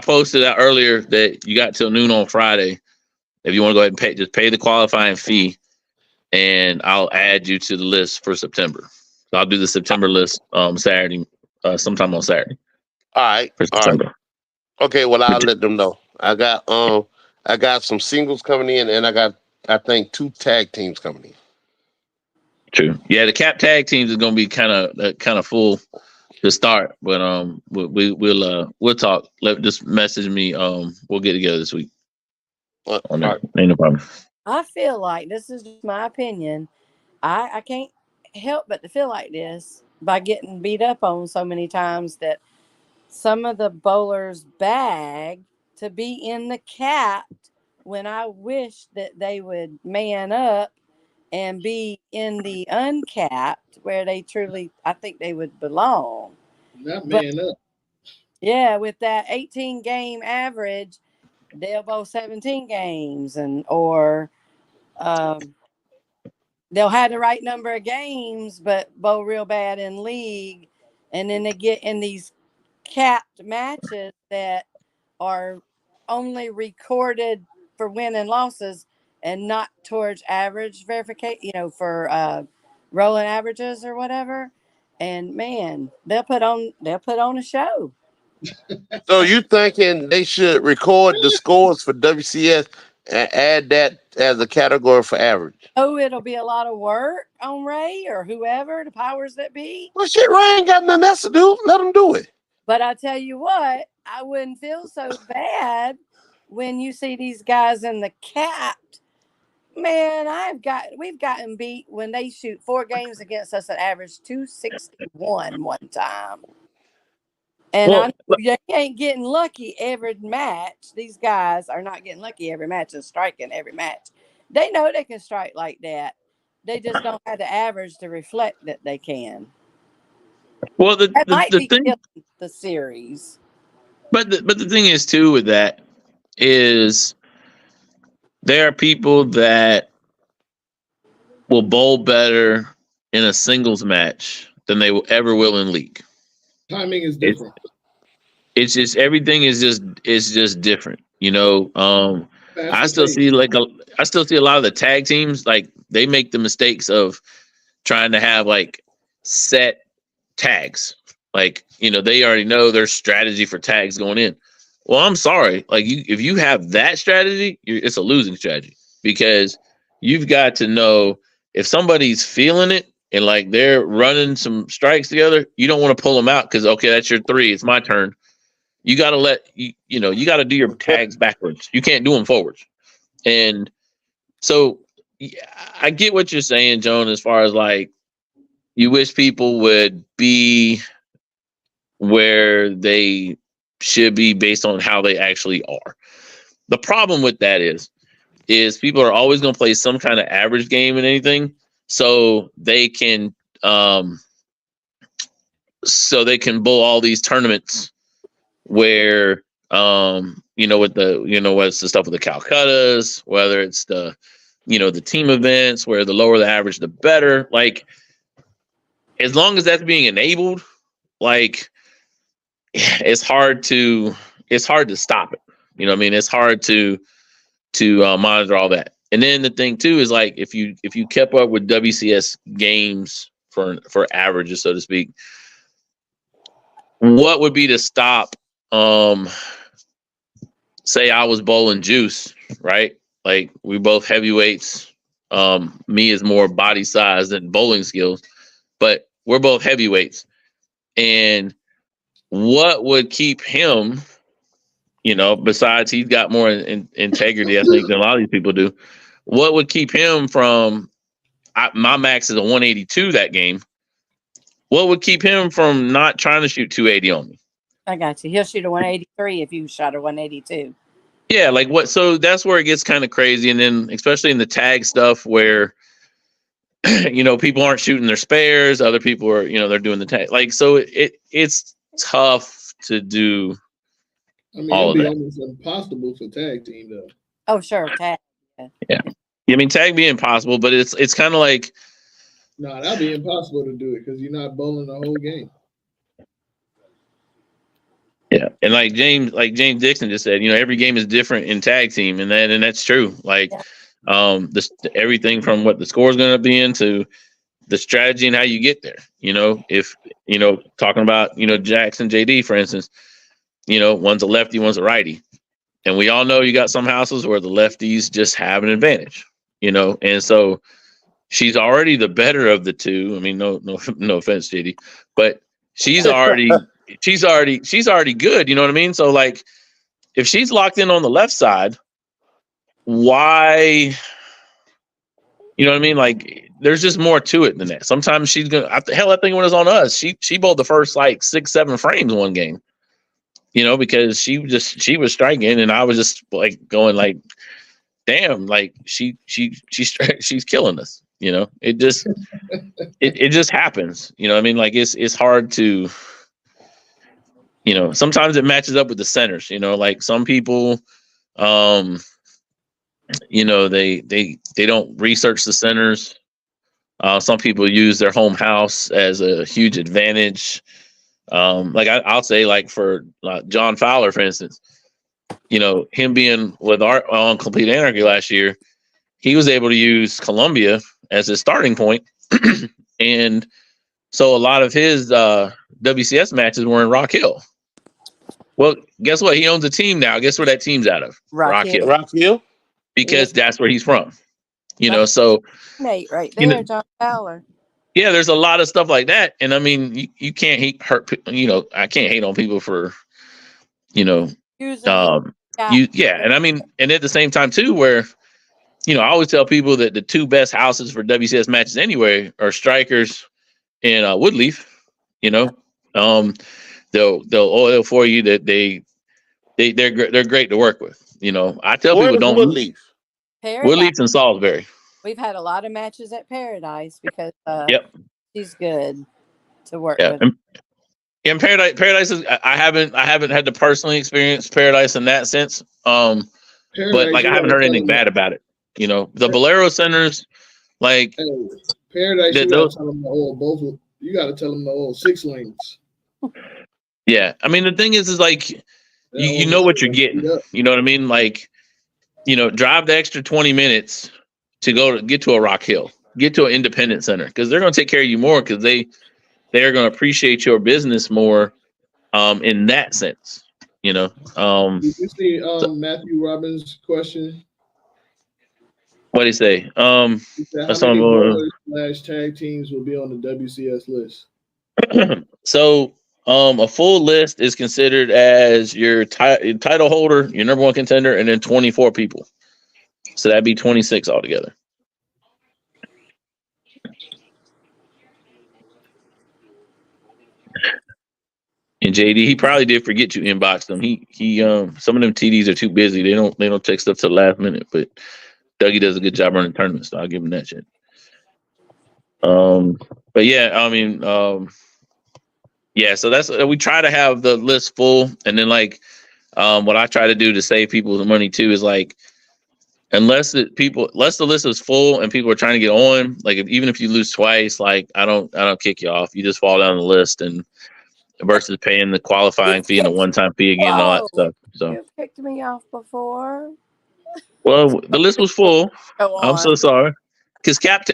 posted out earlier that you got till noon on Friday. If you want to go ahead and just pay the qualifying fee, and I'll add you to the list for September. So I'll do the September list Saturday, sometime on Saturday. All right. For September. All right. Okay, well I'll let them know. I got some singles coming in, and I think 2 tag teams coming in. True. Yeah, the cap tag teams is gonna be kind of full to start, but we'll talk. Just message me. We'll get together this week. On that. Right. Ain't no problem. I feel like this is just my opinion. I can't help but to feel like this by getting beat up on so many times that some of the bowlers bag to be in the capped when I wish that they would man up and be in the uncapped where they truly, I think they would belong. Not man up. Yeah, with that 18 game average, they'll bowl 17 games or they'll have the right number of games, but bowl real bad in league. And then they get in these capped matches that are only recorded for win and losses and not towards average verification, for rolling averages or whatever. And man, they'll put on a show. So you thinking they should record the scores for WCS and add that as a category for average? Oh, it'll be a lot of work on Ray or whoever, the powers that be. Well, shit, Ray ain't got nothing else to do. Let them do it. But I tell you what, I wouldn't feel so bad when you see these guys in the capped. Man, we've gotten beat when they shoot 4 games against us at average 261 one time. And I know you ain't getting lucky every match. These guys are not getting lucky every match and striking every match. They know they can strike like that. They just don't have the average to reflect that they can. Well, the thing, killing the series. But the thing is too with that is there are people that will bowl better in a singles match than they will ever will in league. Timing is different. It's just everything is just different. I still see a lot of the tag teams, like they make the mistakes of trying to have like set tags. Like, they already know their strategy for tags going in. Well, I'm sorry. Like if you have that strategy, it's a losing strategy because you've got to know if somebody's feeling it and like they're running some strikes together, you don't want to pull them out because, okay, that's your 3. It's my turn. You got to you got to do your tags backwards. You can't do them forwards. And so I get what you're saying, Joan, as far as like you wish people would be where they should be based on how they actually are. The problem with that is people are always going to play some kind of average game in anything, so they can bowl all these tournaments where with whether it's the stuff with the Calcuttas, whether it's the the team events where the lower the average the better. Like as long as that's being enabled, like it's hard to stop it. It's hard to monitor all that. And then the thing too is like if you kept up with WCS games for averages, so to speak, what would be to stop say I was bowling Juice, right? Like we both heavyweights. Me is more body size than bowling skills, but we're both heavyweights. And what would keep him, besides he's got more integrity, I think, than a lot of these people do. What would keep him from? My max is a 182 that game. what would keep him from not trying to shoot 280 on me? I got you. He'll shoot a 183 if you shot a 182. Yeah, like what? So that's where it gets kind of crazy, and then especially in the tag stuff where people aren't shooting their spares, other people are they're doing the tag. Like so, it's tough to do. I mean, all it'd be of that. almost impossible for tag team though. Oh, sure, tag. Yeah, I mean tag be impossible, but it's kind of like. No, that'd be impossible to do it because you're not bowling the whole game. Yeah, and like James Dixon just said, every game is different in tag team, and that's true. Like, everything from what the score is going to be into the strategy and how you get there. If talking about Jackson JD for instance, one's a lefty, one's a righty, and we all know you got some houses where the lefties just have an advantage. And so she's already the better of the two. I mean, no offense, JD, but she's already good. You know what I mean? So like, if she's locked in on the left side, why? You know what I mean? Like, there's just more to it than that. Sometimes she's gonna. I think when it was on us, she bowled the first like 6-7 frames one game. Because she was striking, and I was just like going like, damn, like she's killing us. It just it just happens. I mean, like it's hard to. Sometimes it matches up with the centers. Like some people, they don't research the centers. Some people use their home house as a huge advantage. Like I'll say, like for John Fowler, for instance, him being with our on Complete Anarchy last year, he was able to use Columbia as his starting point, and so a lot of his WCS matches were in Rock Hill. Well, guess what? He owns a team now. Guess where that team's out of? Rock Hill. Rock Hill? Because that's where he's from. So Nate, right there, John Fowler. Yeah, there's a lot of stuff like that, and I mean, you can't hurt. I can't hate on people for, and I mean, and at the same time too, where, I always tell people that the two best houses for WCS matches anyway are Strikers and Woodleaf. They'll oil for you that they're great to work with. I tell people don't Woodleaf. Woodleaf and Salisbury. We've had a lot of matches at Paradise because she's good to work with. And Paradise is I haven't had to personally experience Paradise in that sense. But like I haven't heard anything bad about it. The Bolero centers, like Paradise, you gotta tell them you gotta tell them the old 6 lanes. Yeah, I mean the thing is like you know what you're getting. You know what I mean? Like, drive the extra 20 minutes to get to a Rock Hill, get to an independent center, because they're going to take care of you more, because they are going to appreciate your business more in that sense. Did you see Matthew Robbins' question? What did he say? How many bowlers / tag teams will be on the WCS list? So a full list is considered as your title holder, your number one contender, and then 24 people. So that'd be 26 altogether. And JD, he probably did forget you inbox them. He some of them TDs are too busy. They don't take stuff to the last minute. But Dougie does a good job running tournaments, so I'll give him that shit. But yeah, I mean, yeah. So that's we try to have the list full, and then like, what I try to do to save people the money too is like, unless the list is full and people are trying to get on, like even if you lose twice, like I don't kick you off. You just fall down the list and. Versus paying the qualifying fee and a one-time fee again and all that stuff. So you've kicked me off before. Well, the list was full. I'm so sorry. Because Cap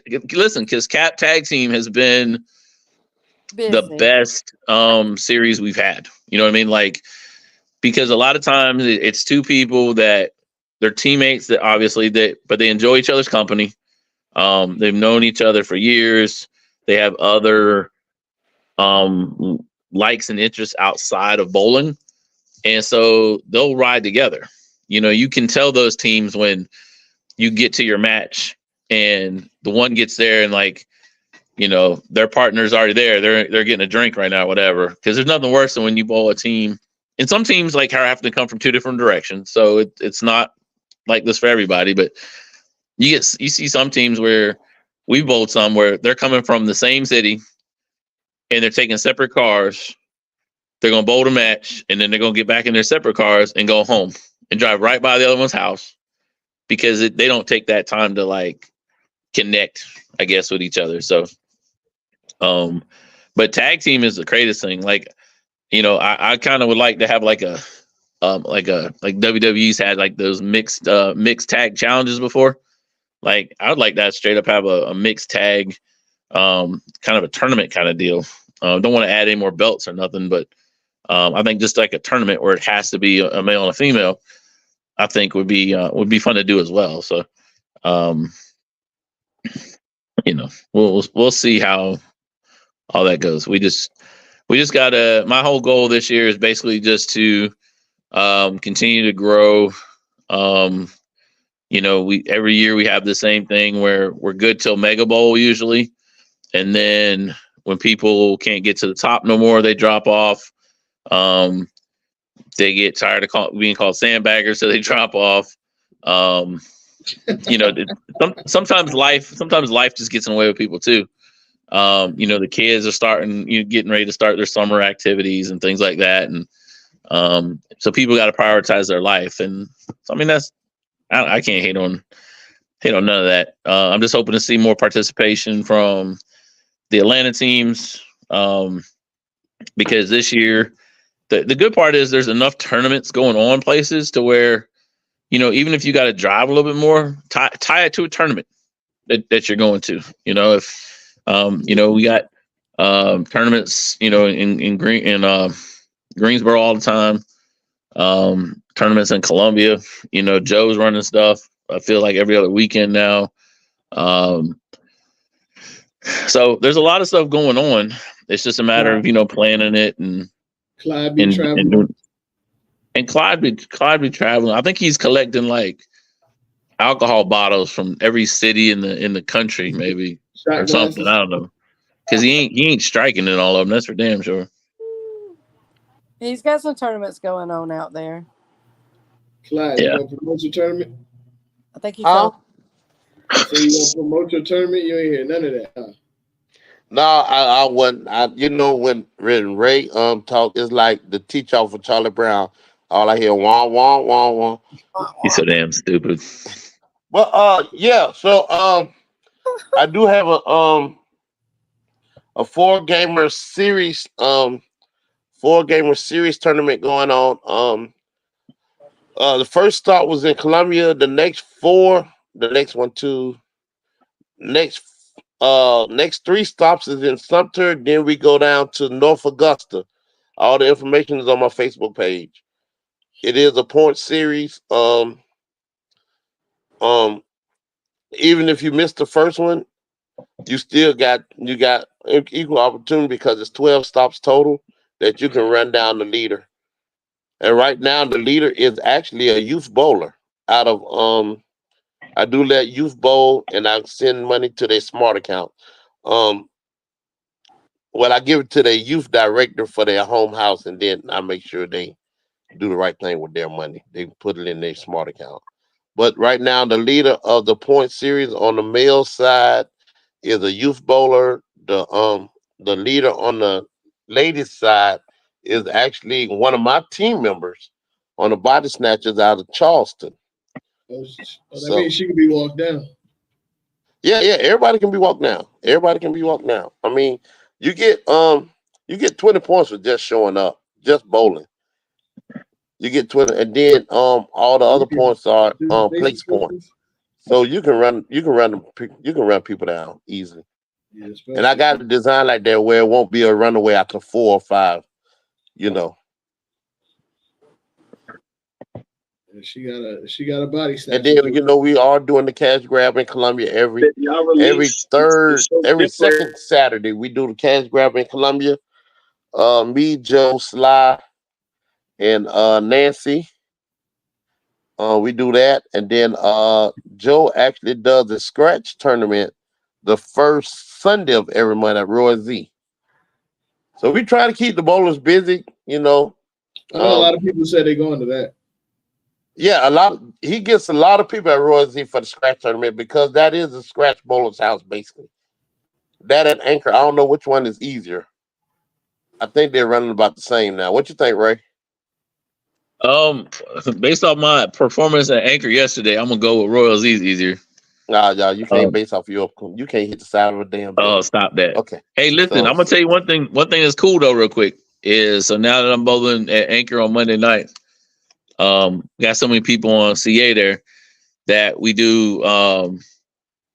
Tag Team has been the best series we've had. You know what I mean? Like, because a lot of times it's two people that they're teammates that obviously but they enjoy each other's company. They've known each other for years. They have other likes and interests outside of bowling, and so they'll ride together. You can tell those teams when you get to your match and the one gets there and like their partner's already there. They're getting a drink right now, whatever. Because there's nothing worse than when you bowl a team. And some teams like have to come from two different directions, so it's not like this for everybody. But you see some teams where we bowled some where they're coming from the same city and they're taking separate cars. They're gonna bowl the match and then they're gonna get back in their separate cars and go home and drive right by the other one's house because they don't take that time to like connect, I guess, with each other. So, but tag team is the greatest thing. Like, I kind of would like to have like WWE's had like those mixed tag challenges before. Like, I would like that straight up have a mixed tag, kind of a tournament kind of deal. Don't want to add any more belts or nothing, but I think just like a tournament where it has to be a male and a female, I think would be fun to do as well. So, we'll see how all that goes. We just gotta. My whole goal this year is basically just to continue to grow. Every year we have the same thing where we're good till Mega Bowl usually, and then when people can't get to the top no more, they drop off. They get tired of being called sandbaggers, so they drop off. Sometimes life just gets in the way with people too. The kids are getting ready to start their summer activities and things like that, and so people got to prioritize their life. And I mean, I can't hate on none of that. I'm just hoping to see more participation from the Atlanta teams, because this year the good part is there's enough tournaments going on places to where, even if you got to drive a little bit more, tie it to a tournament that you're going to. If we got tournaments, in Greensboro all the time. Tournaments in Columbia, Joe's running stuff. I feel like every other weekend now. So there's a lot of stuff going on. It's just a matter of, planning it and Clyde be traveling. And Clyde be traveling. I think he's collecting like alcohol bottles from every city in the country, maybe or something. I don't know, because he ain't striking in all of them. That's for damn sure. He's got some tournaments going on out there. Clyde, you gonna promote your tournament? I think he felt. So you gonna promote your tournament? You ain't hear none of that, huh? No, I wasn't. When Ray talk, it's like the teacher off of Charlie Brown. All I hear wah wah wah wah. He's so damn stupid. But yeah. So I do have a 4-gamer series tournament going on. The first start was in Columbia. The next 3 stops is in Sumter. Then we go down to North Augusta. All the information is on my Facebook page. It is a point series. Even if you missed the first one, you still got equal opportunity because it's 12 stops total that you can run down the leader. And right now the leader is actually a youth bowler out of I do let youth bowl and I send money to their smart account. I give it to their youth director for their home house, and then I make sure they do the right thing with their money. They put it in their smart account. But right now, the leader of the point series on the male side is a youth bowler. The leader on the ladies side is actually one of my team members on the body snatchers out of Charleston. That means she can be walked down. Yeah, everybody can be walked down. I mean, you get 20 points for just showing up, just bowling. You get 20, and then all the other points are place points. So you can run people down easily. Yeah, and I got a design like that where it won't be a runaway after 4 or 5. She got a body snatch. And then we are doing the cash grab in Columbia every second Saturday. We do the cash grab in Columbia. Me, Joe, Sly, and Nancy. We do that, and then Joe actually does the scratch tournament the first Sunday of every month at Roy Z. So we try to keep the bowlers busy, I know a lot of people say they're going to that. Yeah, he gets a lot of people at Roy Z for the scratch tournament because that is a scratch bowler's house, basically. That and Anchor, I don't know which one is easier. I think they're running about the same now. What you think, Ray? Based off my performance at Anchor yesterday, I'm gonna go with Royal Z's easier. Nah, you can't base off you can't hit the side of a damn building. Oh, stop that. Okay. Hey, listen, So, I'm gonna tell you one thing. One thing that's cool though, real quick, is so now that I'm bowling at Anchor on Monday night, got so many people on CA there that we do.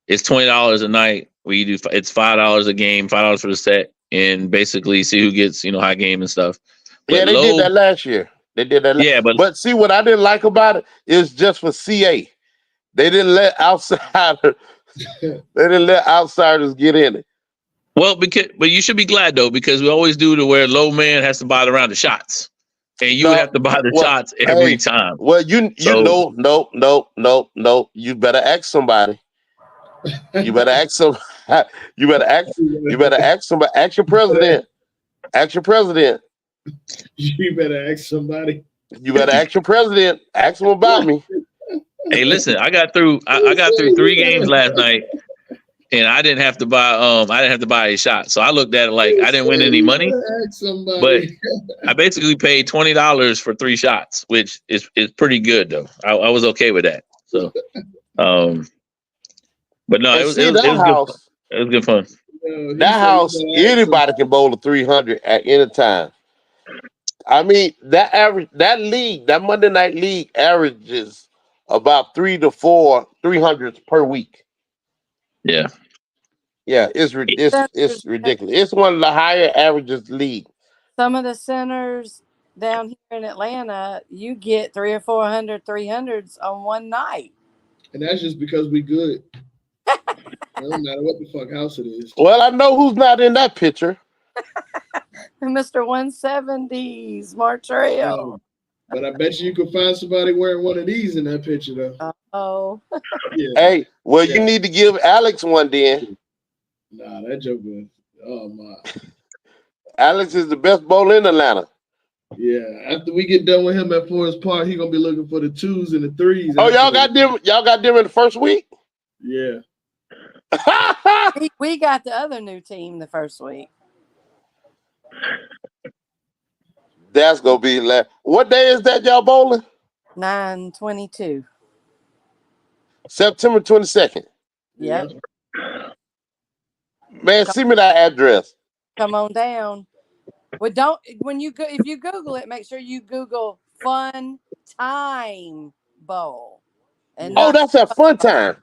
It's $20 a night. It's $5 a game, $5 for the set, and basically see who gets high game and stuff. But they did that last year. They did that. Yeah, but see what I didn't like about it is just for CA. They didn't let outsiders. Get in it. Well, but you should be glad though, because we always do to where low man has to buy the round of shots, and you would have to buy the shots every time. Well, no. You better ask somebody. You better ask some. You better ask somebody. Ask your president. Ask your president. You better ask somebody. You better ask your president. Ask him about me. Hey, listen, I got through 3 games last night, and I didn't have to buy a shot. So I looked at it like I didn't win any money, but I basically paid $20 for 3 shots, which is pretty good though. I was okay with that. So, but no, it was good fun. It was good fun. That house, anybody can bowl a 300 at any time. I mean, that league, that Monday night league averages about 3 to 4 300s per week. Yeah. Yeah, it's ridiculous. It's one of the higher averages league. Some of the centers down here in Atlanta, you get 300 or 400 300s on one night. And that's just because we good. It don't matter what the fuck house it is. Well, I know who's not in that picture. Mr. 170s, Martrail. But I bet you could find somebody wearing one of these in that picture, though. Oh. Yeah. Hey, you need to give Alex one then. Nah, that joke was, oh my. Alex is the best bowler in Atlanta. Yeah, after we get done with him at Forest Park, he's gonna be looking for the 2s and the 3s. Oh, y'all got them. Y'all got them in the first week. Yeah. We got the other new team the first week. That's gonna be what day is that y'all bowling? 9/22. September 22nd. Yep. Man, send me that address. Come on down. Well, if you Google it, make sure you Google Fun Time Bowl. And that's a fun time.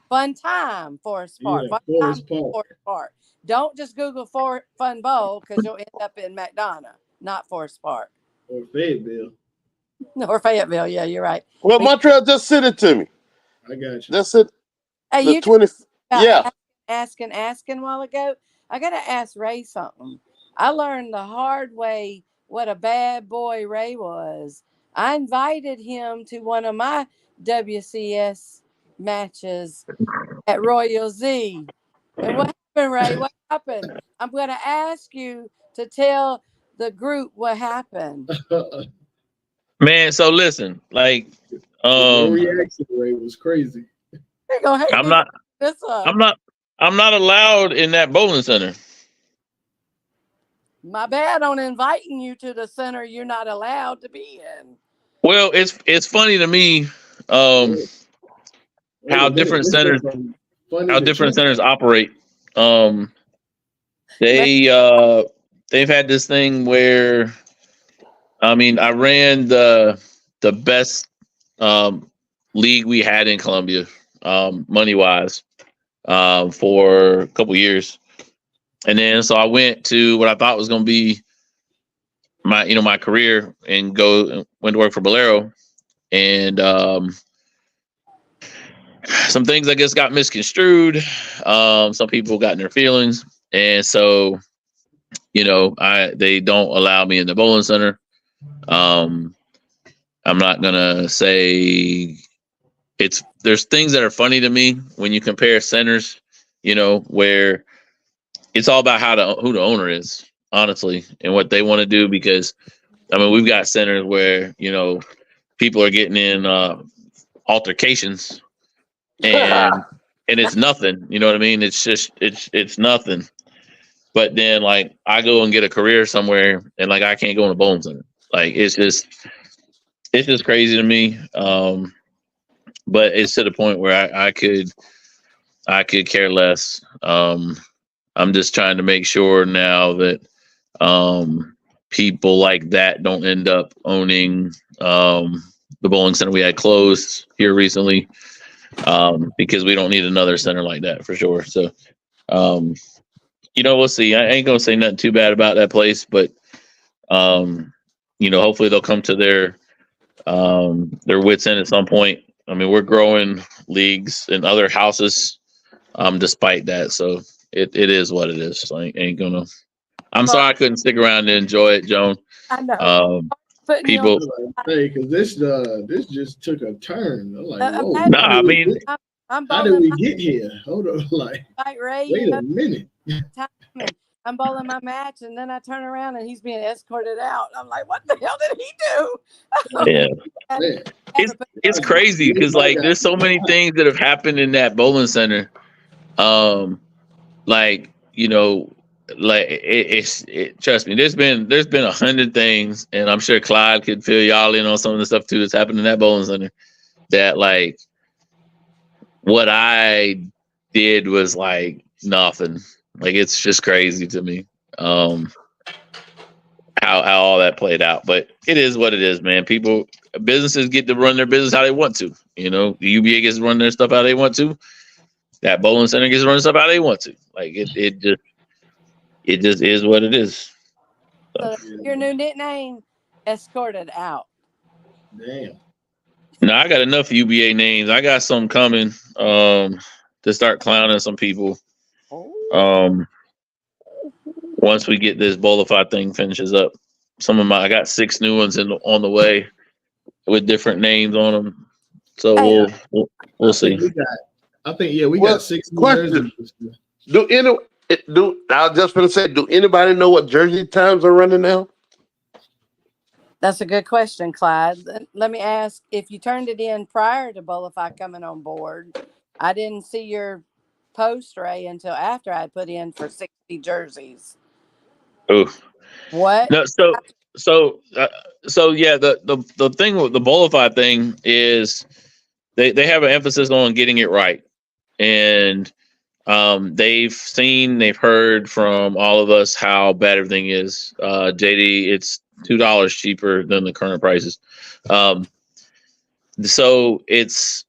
Fun Time Forest Park. Yeah, Forest Park. Don't just Google Fun Bowl because you'll end up in McDonough, not Forest Park. Or Fayetteville. Or Fayetteville, yeah, you're right. Well, Montreal, just send it to me. I got you. That's it. Hey, you 20. Yeah. Asking a while ago. I gotta ask Ray something. I learned the hard way what a bad boy Ray was. I invited him to one of my WCS matches at Royal Z. And what happened, Ray? What happened? I'm going to ask you to tell the group what happened. Man, so listen, like, the reaction rate was crazy. I'm not allowed in that bowling center. My bad on inviting you to the center you're not allowed to be in. Well, it's funny to me how different centers operate. They've had this thing where, I mean, I ran the best league we had in Columbia, money wise, for a couple years. And then so I went to what I thought was going to be my career and went to work for Bolero. And some things I guess got misconstrued. Some people got in their feelings. And so, they don't allow me in the bowling center. I'm not gonna say there's things that are funny to me when you compare centers where it's all about who the owner is, honestly, and what they want to do. Because I mean, we've got centers where people are getting in altercations, and it's nothing. You know what I mean? It's just it's nothing. But then like I go and get a career somewhere, and like I can't go in a bowling center. Like it's just crazy to me. But it's to the point where I could care less. I'm just trying to make sure now that people like that don't end up owning the bowling center we had closed here recently, because we don't need another center like that for sure. So, we'll see. I ain't gonna say nothing too bad about that place, but hopefully they'll come to their wits end at some point. I mean, we're growing leagues in other houses, despite that. So it is what it is. Like, ain't gonna. I'm sorry I couldn't stick around to enjoy it, Joan. I know. People. Because this just took a turn. I'm like, whoa. Nah, I mean, how did we get here? Hold on, like, Ray, wait a minute. I'm bowling my match, and then I turn around and he's being escorted out. I'm like, what the hell did he do? Yeah, it's crazy because like there's so many things that have happened in that bowling center. Trust me, there's been 100 things, and I'm sure Clyde could fill y'all in on some of the stuff too that's happened in that bowling center. That like what I did was like nothing. Like it's just crazy to me. How all that played out, but it is what it is, man. Businesses get to run their business how they want to. The UBA gets to run their stuff how they want to. That bowling center gets to run stuff how they want to. Like it just is what it is. So your new nickname, escorted out. Damn. No, I got enough UBA names. I got some coming to start clowning some people. Once we get this Bolify thing finishes up, I got 6 new ones on the way with different names on them. So we'll see. We got 6 new jerseys. I was just gonna say, do anybody know what jersey times are running now? That's a good question, Clyde. Let me ask, if you turned it in prior to Bolify coming on board, I didn't see your post, Ray, until after I put in for 60 jerseys. Oh, what? No, so yeah. The thing with the Bolify thing is they have an emphasis on getting it right, and they've heard from all of us how bad everything is. JD, it's $2 cheaper than the current prices. So it's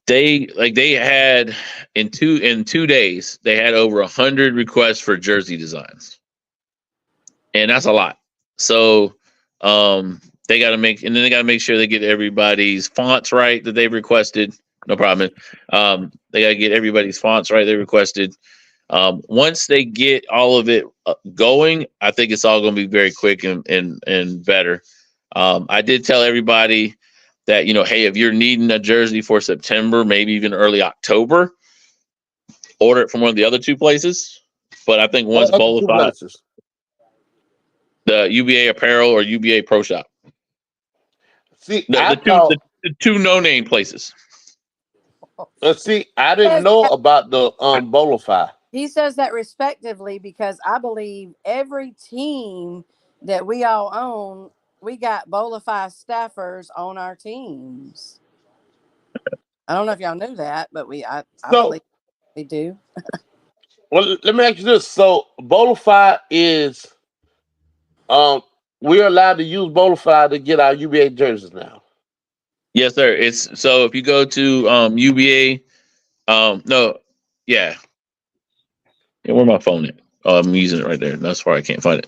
they had in 2 days they had over 100 requests for jersey designs, and that's a lot. So they got to make sure they get everybody's fonts right that they've requested. No problem. They got to get everybody's fonts right they requested. Once they get all of it going, I think it's all going to be very quick and better. I did tell everybody that, hey, if you're needing a jersey for September, maybe even early October, order it from one of the other 2 places. But I think once Bolify, the UBA Apparel or UBA Pro Shop, see, the 2 no-name places. See, I didn't know about the Bolify. He says that respectively because I believe every team that we all own, we got Bolify staffers on our teams. I don't know if y'all knew that, but I believe we do. Well, let me ask you this. So Bolify is we're allowed to use Bolify to get our UBA jerseys now. Yes, sir. It's so if you go to UBA, where my phone at? Oh, I'm using it right there. That's why I can't find it.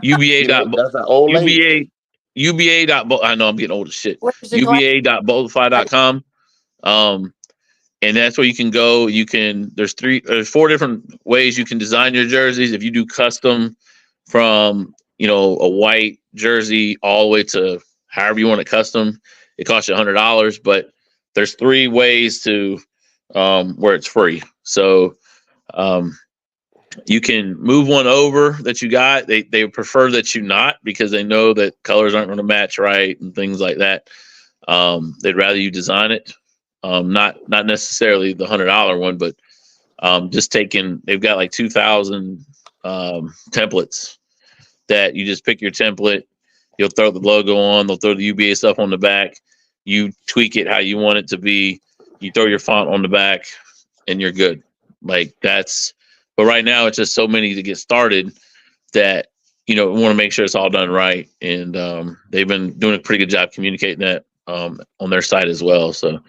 UBA. That's an old lady. UBA. I know I'm getting old as shit. UBA.bolify.com. And that's where you can go. There's 4 different ways you can design your jerseys. If you do custom from, a white jersey all the way to however you want it custom, it costs you $100. But there's 3 ways to where it's free. So you can move one over that you got. They prefer that you not, because they know that colors aren't going to match right and things like that. They'd rather you design it. Not necessarily the $100 one, but just taking. They've got like 2,000 templates that you just pick your template. You'll throw the logo on. They'll throw the UBA stuff on the back. You tweak it how you want it to be. You throw your font on the back, and you're good. Like that's. But right now, it's just so many to get started that we want to make sure it's all done right. And they've been doing a pretty good job communicating that on their site as well. So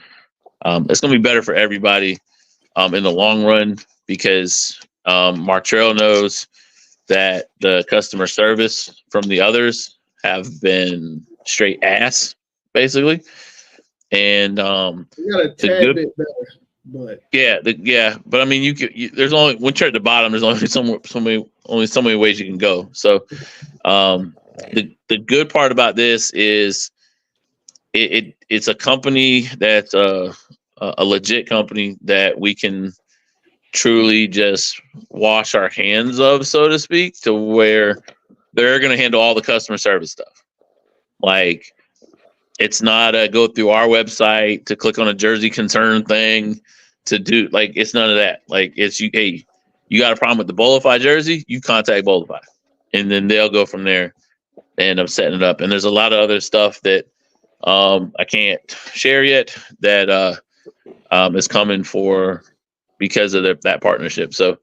it's going to be better for everybody in the long run, because Martrell knows that the customer service from the others have been straight ass, basically. And we got a tad bit better, but but I mean, there's only when you're at the bottom, there's only so many ways you can go. So the good part about this is it's a company that's a legit company that we can truly just wash our hands of, so to speak, to where they're going to handle all the customer service stuff. Like, it's not a go through our website to click on a jersey concern thing to do. Like, it's none of that. Like, it's hey, you got a problem with the Bolify jersey, you contact Bolify, and then they'll go from there and end up setting it up. And there's a lot of other stuff that I can't share yet that is coming for because of that partnership. So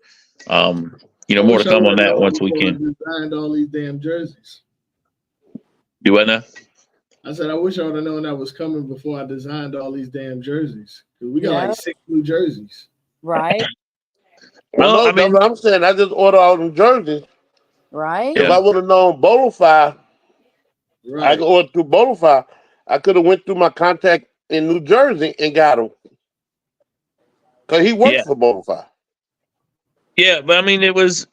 more to come on that once we can. Designed all these damn jerseys. Do what now? I said, I wish I would have known that was coming before I designed all these damn jerseys. We got like 6 new jerseys. Right. Well, that's what I'm saying. I just ordered all them jerseys. Right. If I would have known Bolify, I could order through Bolify. I could have went through my contact in New Jersey and got them. Because he works for Bolify. Yeah, but I mean,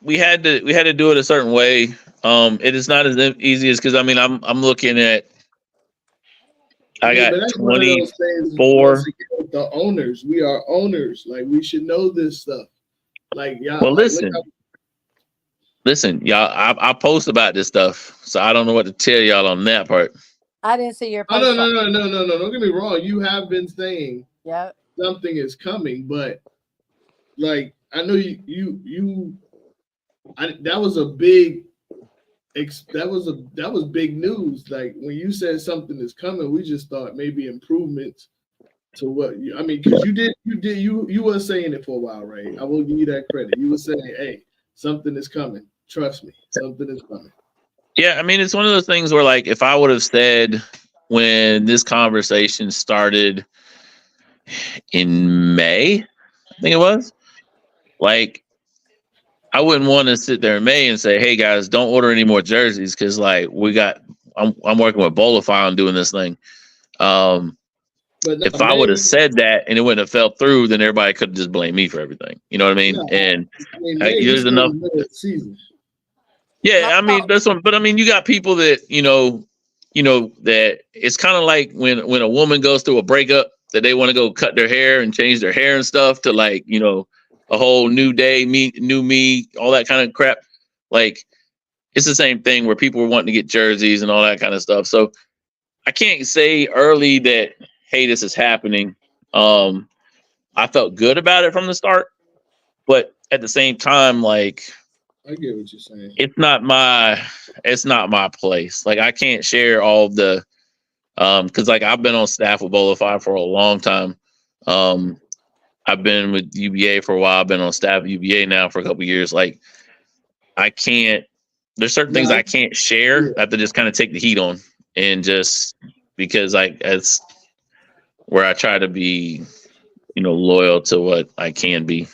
we had to do it a certain way. It is not as easy as, because I mean, I'm looking at. I got 24. The owners, we are owners. Like, we should know this stuff. Like, y'all. Well, listen, y'all. I post about this stuff, so I don't know what to tell y'all on that part. I didn't see your post. No. Don't get me wrong. You have been saying something is coming, but like, I know that was a big. That was big news. Like, when you said something is coming, we just thought maybe improvements to what because you were saying it for a while, right? I will give you that credit. You were saying, hey, something is coming. Trust me, something is coming. Yeah, I mean, it's one of those things where, like, if I would have said when this conversation started in May, I think it was, like, I wouldn't want to sit there in May and say, hey guys, don't order any more jerseys, because like I'm working with Bolify on doing this thing. If I would have said that and it wouldn't have fell through, then everybody could just blame me for everything. You know what I mean? There's enough. Yeah, I mean, that's one. But I mean, you got people that that it's kind of like when a woman goes through a breakup, that they want to go cut their hair and change their hair and stuff to, like, a whole new day, new me, all that kind of crap. Like, it's the same thing where people were wanting to get jerseys and all that kind of stuff. So I can't say early that, hey, this is happening. I felt good about it from the start, but at the same time, like, I get what you're saying. It's not my place. Like, I can't share all of the, because like I've been on staff with Bolify for a long time. I've been with UBA for a while. I've been on staff at UBA now for a couple of years. Like, I can't. There's certain things I can't share. I have to just kind of take the heat on, and just because it's where I try to be, loyal to what I can be.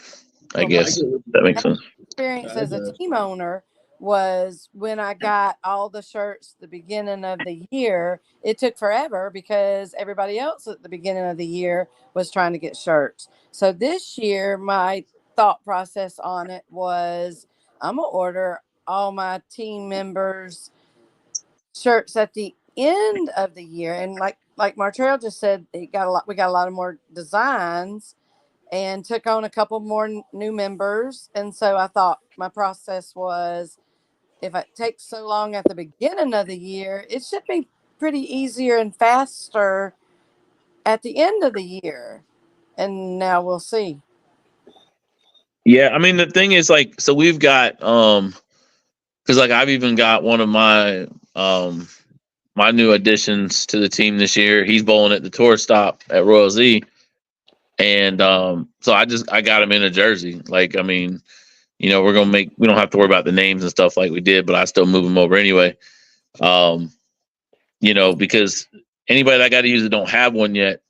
I guess that makes sense. Experience as a team owner was when I got all the shirts the beginning of the year. It took forever because everybody else at the beginning of the year was trying to get shirts. So this year, my thought process on it was, I'm gonna order all my team members shirts at the end of the year. And like Martrell just said, we got a lot of more designs. and took on a couple more new members. And so I thought my process was, if it takes so long at the beginning of the year, it should be pretty easier and faster at the end of the year. And now we'll see. Yeah, I mean the thing is like, so we've got because like I've even got one of my my new additions to the team this year. He's bowling at the tour stop at Royal Z, and so I got him in a jersey. Like, I mean, we don't have to worry about the names and stuff like we did, but I still move him over anyway. Because anybody that I got to use that don't have one yet,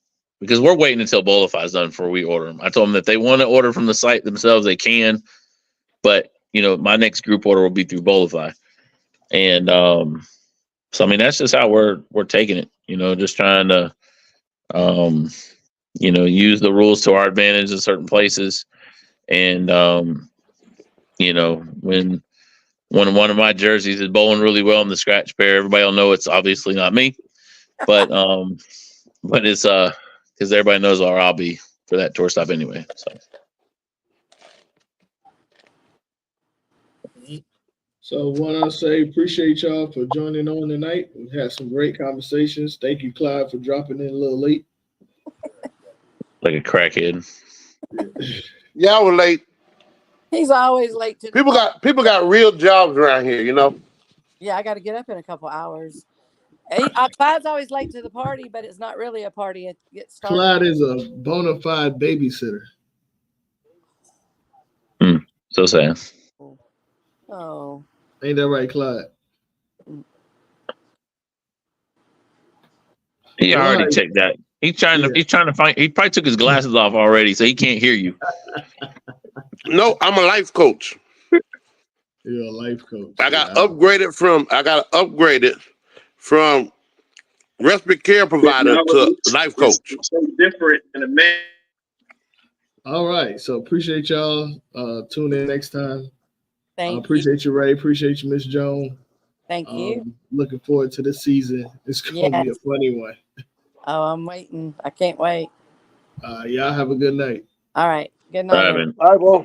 because we're waiting until Bolify is done before we order them. I told them that they want to order from the site themselves, they can, but my next group order will be through Bolify, and so I mean that's just how we're taking it. Just trying to use the rules to our advantage in certain places, and when one of my jerseys is bowling really well in the scratch pair, everybody will know it's obviously not me, but it's because everybody knows where I'll be for that tour stop anyway. So what I say, appreciate y'all for joining on tonight. We had some great conversations. Thank you, Clyde, for dropping in a little late. Like a crackhead. Yeah, I was late. He's always late to people got real jobs around here, Yeah, I got to get up in a couple hours. Clyde's always late to the party, but it's not really a party. It gets started. Clyde is a bona fide babysitter. So sad. Oh. Ain't that right, Clyde? He already checked that. He's trying to find. He probably took his glasses off already, so he can't hear you. No, I'm a life coach. You're a life coach. I got upgraded from respiratory care provider to life coach. So different in a man. All right. So appreciate y'all. Tune in next time. Appreciate you, Ray. Appreciate you, Miss Joan. Thank you. Looking forward to this season. It's going to be a funny one. Oh, I'm waiting. I can't wait. Y'all have a good night. All right. Good night. All right, man. All right, well.